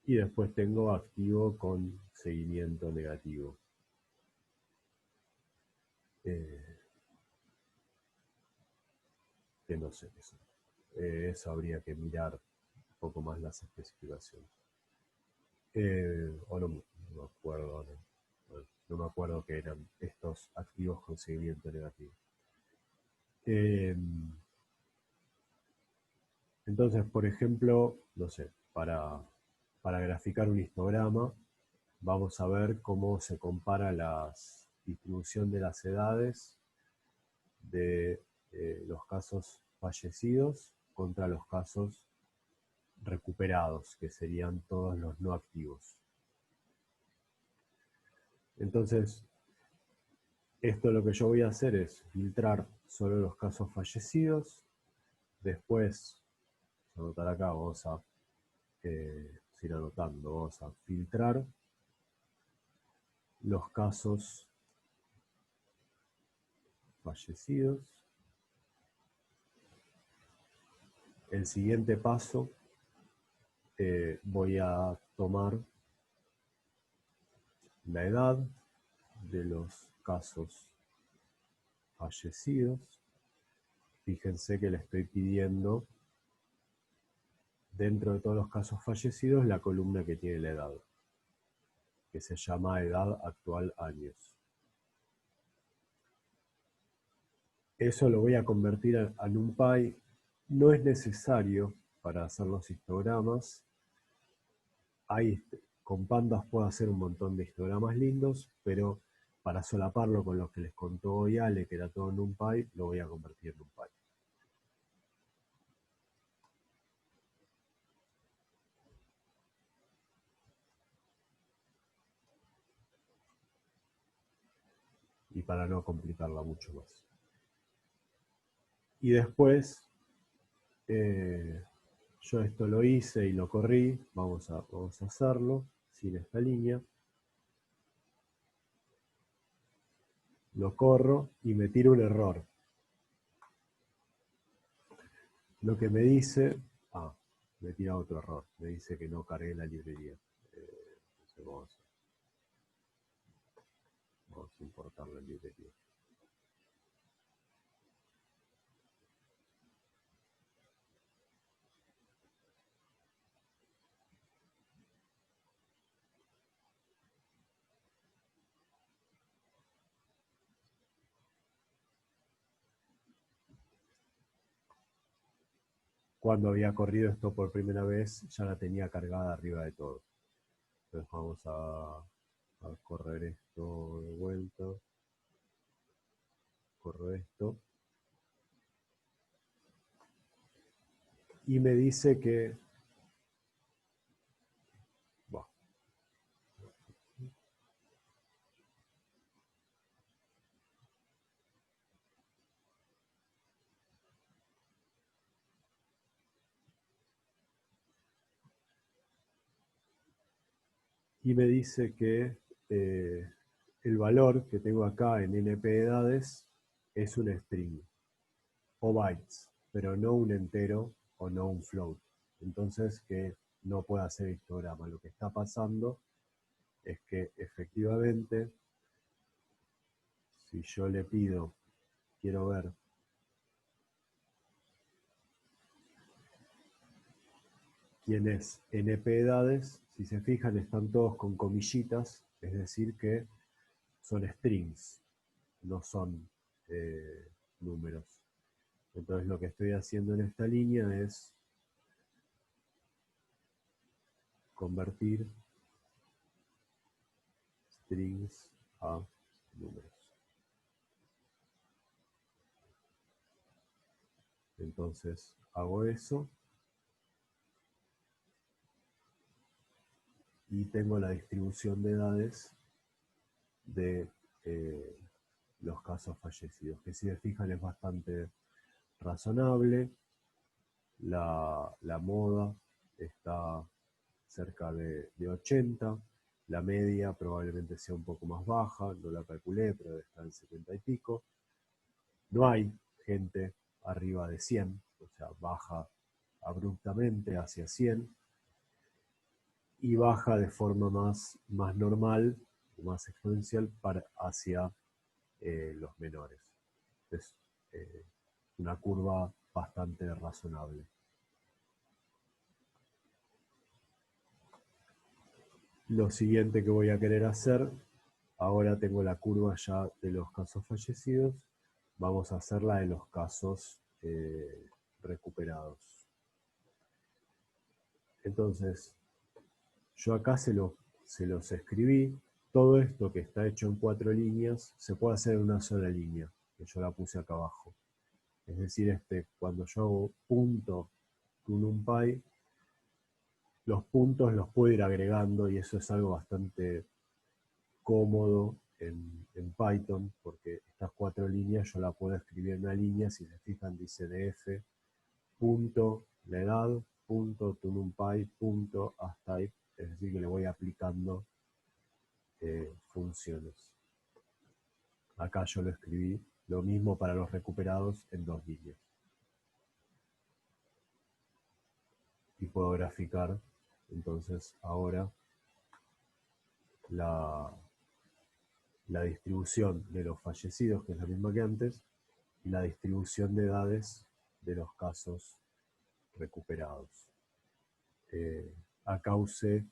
y después tengo activo con seguimiento negativo. Que no sé qué son. Eso habría que mirar un poco más las especificaciones. O no me acuerdo, no me acuerdo qué eran estos activos con seguimiento negativo. Entonces, por ejemplo, no sé, para graficar un histograma, vamos a ver cómo se compara la distribución de las edades de los casos fallecidos contra los casos recuperados, que serían todos los no activos. Entonces, esto lo que yo voy a hacer es filtrar solo los casos fallecidos. Después, anotar acá, vamos a ir anotando, vamos a filtrar los casos fallecidos. El siguiente paso, voy a tomar la edad de los casos fallecidos. Fíjense que le estoy pidiendo, dentro de todos los casos fallecidos, la columna que tiene la edad, que se llama edad actual años. Eso lo voy a convertir a NumPy. No es necesario para hacer los histogramas. Con pandas puedo hacer un montón de histogramas lindos, pero para solaparlo con lo que les contó hoy Ale, que era todo NumPy, lo voy a convertir en NumPy. Y para no complicarla mucho más. Y después, yo esto lo hice y lo corrí, vamos a hacerlo sin esta línea. Lo corro y me tira un error. Lo que me dice, me tira otro error, me dice que no cargué la librería. Entonces vamos a importar la librería. Cuando había corrido esto por primera vez, ya la tenía cargada arriba de todo. Entonces vamos a correr esto de vuelta. Corro esto. Y me dice que... y me dice que el valor que tengo acá en NP edades es un string o bytes, pero no un entero o no un float. Entonces que no puede hacer histograma. Lo que está pasando es que efectivamente, si yo le pido, quiero ver quién es NP edades, si se fijan están todos con comillitas, es decir que son strings, no son números. Entonces lo que estoy haciendo en esta línea es convertir strings a números. Entonces hago eso y tengo la distribución de edades de los casos fallecidos, que si se fijan es bastante razonable. La moda está cerca de 80, la media probablemente sea un poco más baja, no la calculé, pero está en 70 y pico. No hay gente arriba de 100, o sea, baja abruptamente hacia 100 y baja de forma más normal, más exponencial hacia los menores. Es una curva bastante razonable. Lo siguiente que voy a querer hacer, ahora tengo la curva ya de los casos fallecidos, vamos a hacerla de los casos recuperados. Entonces, yo acá se los escribí. Todo esto que está hecho en 4 líneas se puede hacer en una sola línea, que yo la puse acá abajo. Es decir, cuando yo hago punto to NumPy, los puntos los puedo ir agregando y eso es algo bastante cómodo en Python, porque estas 4 líneas yo la puedo escribir en una línea. Si se fijan dice df, punto, la edad, punto, to NumPy, punto, astype, es decir que le voy aplicando funciones. Acá yo lo escribí, lo mismo para los recuperados en 2 líneas. Y puedo graficar, entonces, ahora la distribución de los fallecidos, que es la misma que antes, y la distribución de edades de los casos recuperados. Acá usé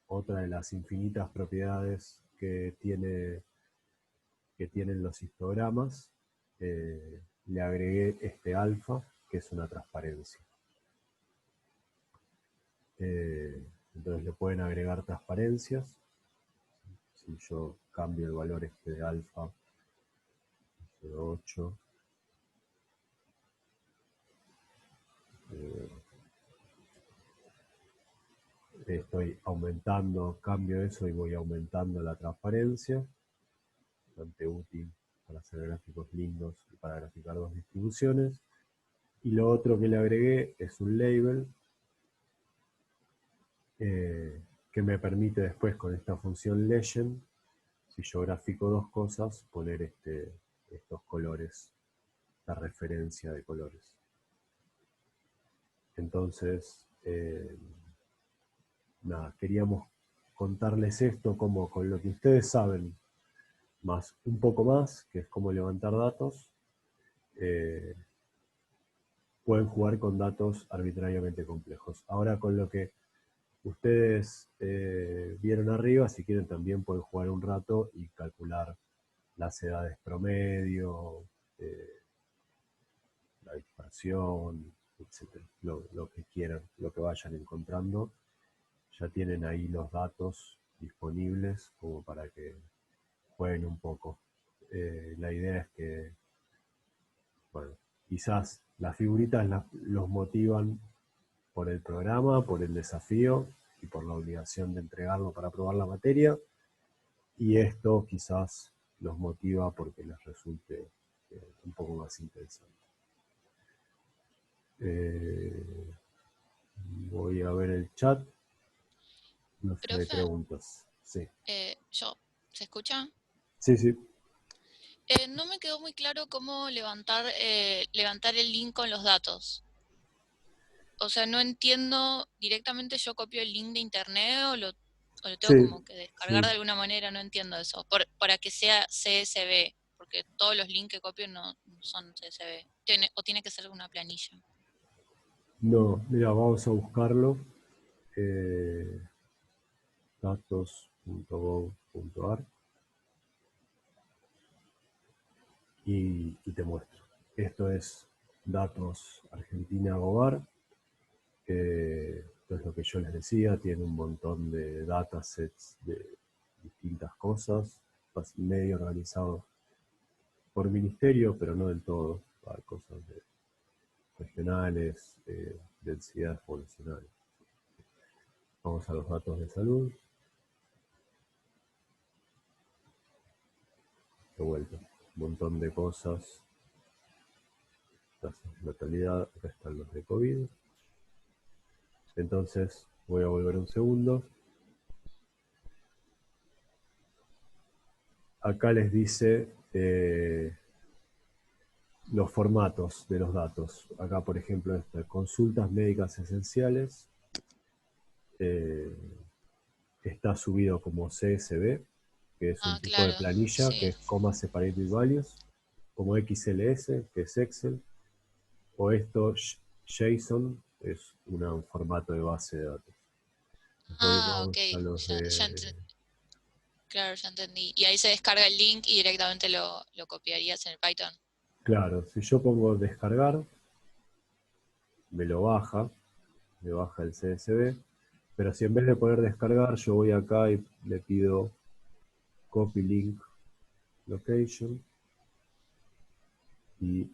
otra de las infinitas propiedades que tienen los histogramas. Le agregué este alfa, que es una transparencia. Entonces le pueden agregar transparencias. Si yo cambio el valor de alfa, 0,8, estoy aumentando, cambio eso y voy aumentando la transparencia, bastante útil para hacer gráficos lindos y para graficar 2 distribuciones. Y lo otro que le agregué es un label que me permite después con esta función legend, si yo grafico 2 cosas, poner estos colores, la referencia de colores. Entonces, nada, queríamos contarles esto como con lo que ustedes saben, más un poco más, que es cómo levantar datos. Pueden jugar con datos arbitrariamente complejos. Ahora con lo que ustedes vieron arriba, si quieren también pueden jugar un rato y calcular las edades promedio, la dispersión, etc. Lo que quieran, lo que vayan encontrando. Ya tienen ahí los datos disponibles como para que jueguen un poco. La idea es que, bueno, quizás las figuritas los motivan por el programa, por el desafío y por la obligación de entregarlo para aprobar la materia, y esto quizás los motiva porque les resulte un poco más interesante. Voy a ver el chat. No sé, hay Profe, preguntas. Sí. ¿Se escucha? Sí, sí. No me quedó muy claro cómo levantar el link con los datos. O sea, no entiendo, directamente yo copio el link de internet o lo tengo Sí, como que descargar sí. de alguna manera, no entiendo eso. Para que sea CSV, porque todos los links que copio no son CSV. Tiene que ser una planilla. No, mira, vamos a buscarlo. Datos.gov.ar y te muestro. Esto es Datos Argentina Gobar. Esto es lo que yo les decía, tiene un montón de datasets de distintas cosas, medio organizado por ministerio, pero no del todo. Hay cosas regionales, densidades poblacionales. Vamos a los datos de salud. De vuelta, un montón de cosas. Tasas de natalidad, acá están los de COVID. Entonces, voy a volver un segundo. Acá les dice los formatos de los datos. Acá, por ejemplo, consultas médicas esenciales. Está subido como CSV, que es un tipo de Claro, planilla, sí. que es Comma Separated Values, como XLS, que es Excel, o esto JSON, es un formato de base de datos. Ok, Vamos a los de... claro, ya entendí. Y ahí se descarga el link y directamente lo copiarías en el Python. Claro, si yo pongo descargar, me baja el CSV, pero si en vez de poner descargar, yo voy acá y le pido copy link location y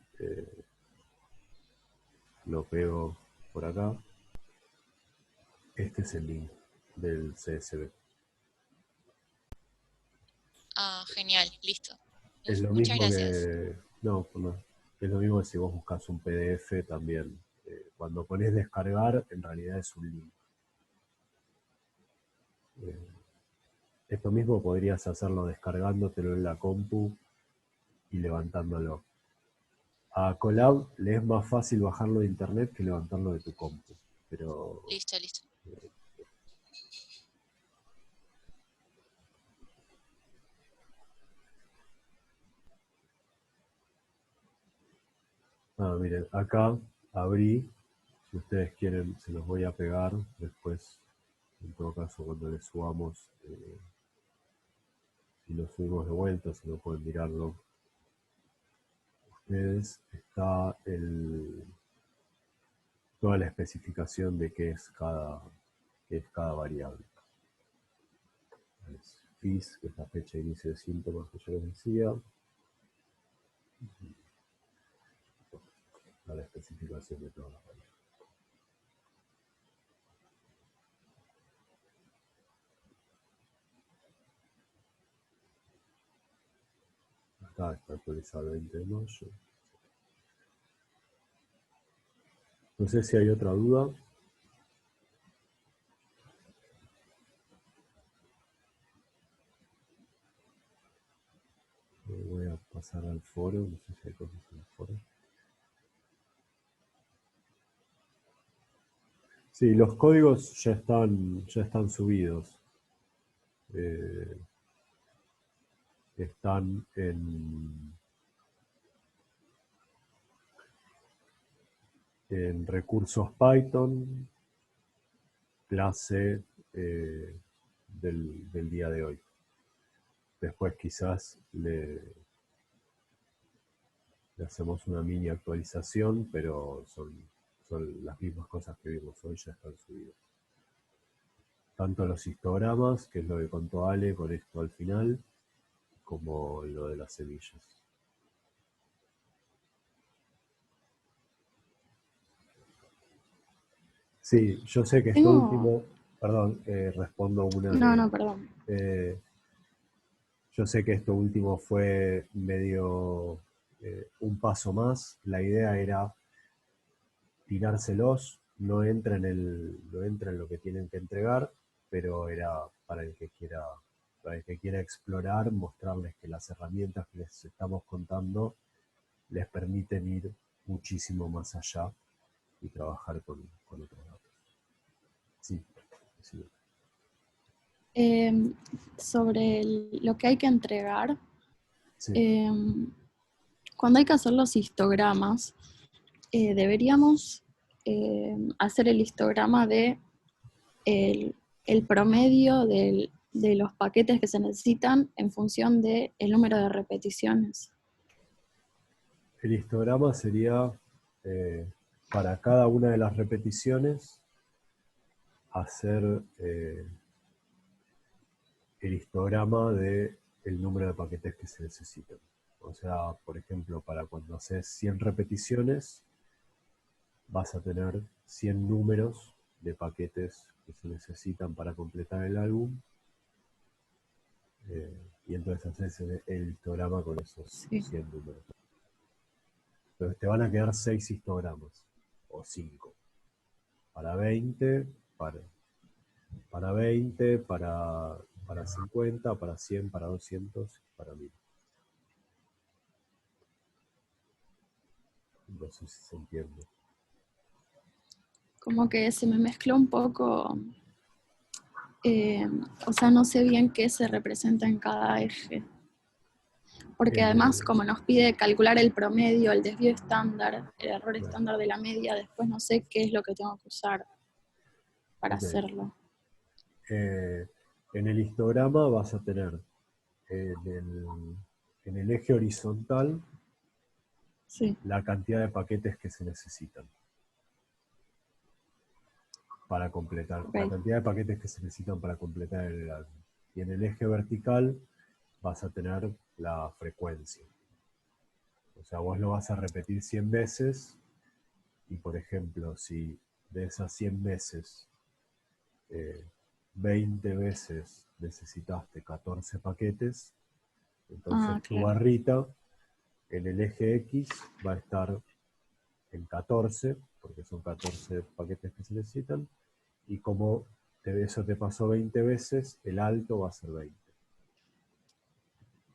lo pego por acá. Este es el link del CSV. Genial, listo. Es lo Muchas mismo gracias. que... No, es lo mismo que si vos buscas un PDF también. Cuando pones descargar, en realidad es un link. Esto mismo podrías hacerlo descargándotelo en la compu y levantándolo. A Colab le es más fácil bajarlo de internet que levantarlo de tu compu. Pero... Listo. miren, acá abrí. Si ustedes quieren, se los voy a pegar después. En todo caso, cuando le subamos, si lo subimos de vuelta, si no pueden mirarlo ustedes, está toda la especificación de qué es cada variable. Es FIS, que es la fecha de inicio de síntomas que yo les decía. Está la especificación de todas las variables. Acá está actualizado el 20 de mayo. No sé si hay otra duda. Voy a pasar al foro, no sé si hay cosas en el foro. Sí, los códigos ya están subidos. Están en recursos Python, clase del día de hoy. Después quizás le hacemos una mini actualización, pero son las mismas cosas que vimos hoy, ya están subidas. Tanto los histogramas, que es lo que contó Ale con esto al final, como lo de las semillas. Sí, yo sé que esto último, perdón, respondo una No, perdón. yo sé que esto último fue medio un paso más. La idea era tirárselos, no entra en lo que tienen que entregar, pero era para el que quiera explorar, mostrarles que las herramientas que les estamos contando les permiten ir muchísimo más allá y trabajar con otros datos. Sí, sí. Sobre lo que hay que entregar, Sí. cuando hay que hacer los histogramas, deberíamos hacer el histograma de el promedio de los paquetes que se necesitan en función del número de repeticiones. El histograma sería para cada una de las repeticiones hacer el histograma del número de paquetes que se necesitan. O sea, por ejemplo, para cuando haces 100 repeticiones, vas a tener 100 números de paquetes que se necesitan para completar el álbum. Y entonces haces el histograma con esos 100 números. Entonces te van a quedar 6 histogramas, o 5. Para 20, para 20, para 50, para 100, para 200, para 1000. No sé si se entiende. Como que se me mezcló un poco, o sea, no sé bien qué se representa en cada eje. Porque además, como nos pide calcular el promedio, el desvío estándar, el error estándar de la media, después no sé qué es lo que tengo que usar para hacerlo. En el histograma vas a tener en el eje horizontal la cantidad de paquetes que se necesitan para completar, la cantidad de paquetes que se necesitan para completar el álbum. Y en el eje vertical vas a tener la frecuencia. O sea, vos lo vas a repetir 100 veces y, por ejemplo, si de esas 100 veces 20 veces necesitaste 14 paquetes, entonces tu barrita en el eje X va a estar en 14, porque son 14 paquetes que se necesitan, y como eso te pasó 20 veces, el alto va a ser 20.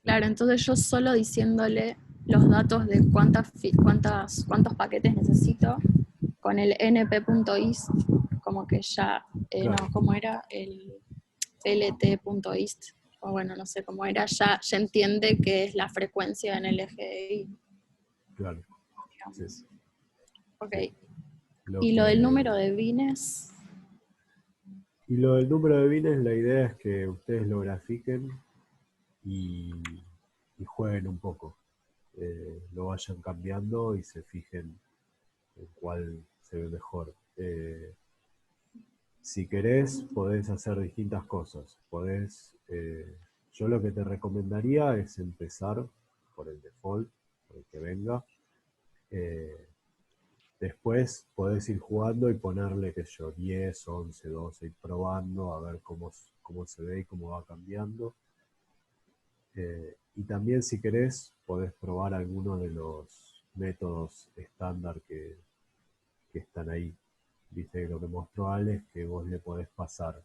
Claro, entonces yo solo diciéndole los datos de cuántos paquetes necesito, con el np.ist, como que ya, Claro. no, ¿cómo era? El plt.ist, o bueno, no sé cómo era, ya entiende que es la frecuencia en el eje Y. Claro. Sí. Ok. Sí. ¿Y lo del número de bines? Y lo del número de bines, la idea es que ustedes lo grafiquen y jueguen un poco. Lo vayan cambiando y se fijen en cuál se ve mejor. Si querés, podés hacer distintas cosas. Yo lo que te recomendaría es empezar por el default, por el que venga. Después podés ir jugando y ponerle, qué sé yo, 10, 11, 12, ir probando a ver cómo se ve y cómo va cambiando. Y también, si querés, podés probar alguno de los métodos estándar que están ahí. Viste, lo que mostró Ale es que vos le podés pasar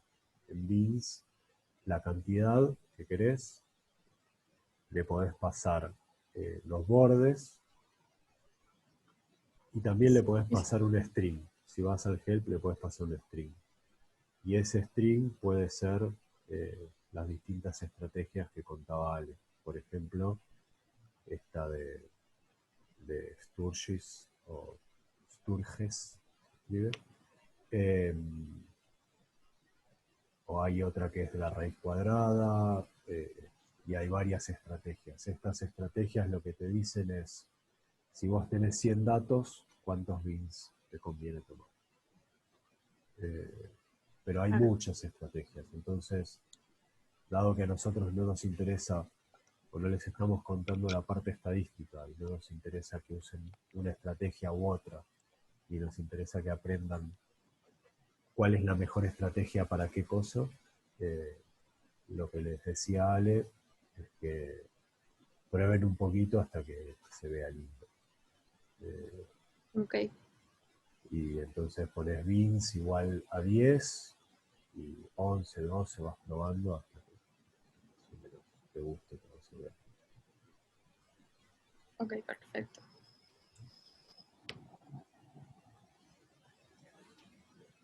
en bins la cantidad que querés, le podés pasar los bordes y también le podés pasar un string. Si vas al help le podés pasar un string. Y ese string puede ser las distintas estrategias que contaba Ale. Por ejemplo, esta de Sturgis o Sturges, ¿vive? O hay otra que es de la raíz cuadrada, y hay varias estrategias. Estas estrategias lo que te dicen es, si vos tenés 100 datos, ¿cuántos bins te conviene tomar? Pero hay muchas estrategias, entonces, dado que a nosotros no nos interesa, o no les estamos contando la parte estadística, y no nos interesa que usen una estrategia u otra, y nos interesa que aprendan cuál es la mejor estrategia para qué cosa, lo que les decía Ale es que prueben un poquito hasta que se vea lindo. Ok. Y entonces pones bins igual a 10 y 11, 12 vas probando hasta que más o menos te guste cómo se ve. Ok, perfecto.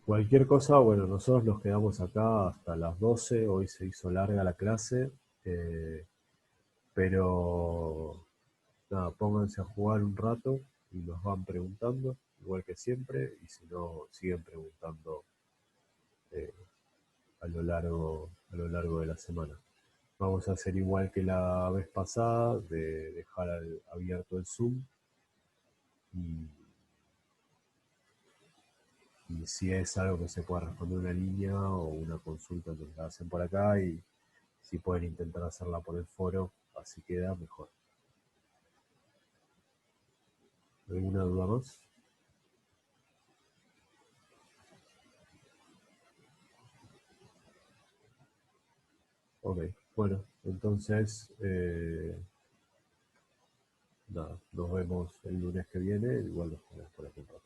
Cualquier cosa, bueno, nosotros nos quedamos acá hasta las 12, hoy se hizo larga la clase, pero nada, pónganse a jugar un rato y nos van preguntando, igual que siempre, y si no, siguen preguntando eh, a lo largo de la semana. Vamos a hacer igual que la vez pasada, de dejar abierto el Zoom y, y si es algo que se pueda responder una línea o una consulta, nos la hacen por acá y si pueden intentar hacerla por el foro, así queda mejor. ¿Alguna duda más? Ok, bueno, entonces nada, nos vemos el lunes que viene, igual nos ponemos por aquí un rato.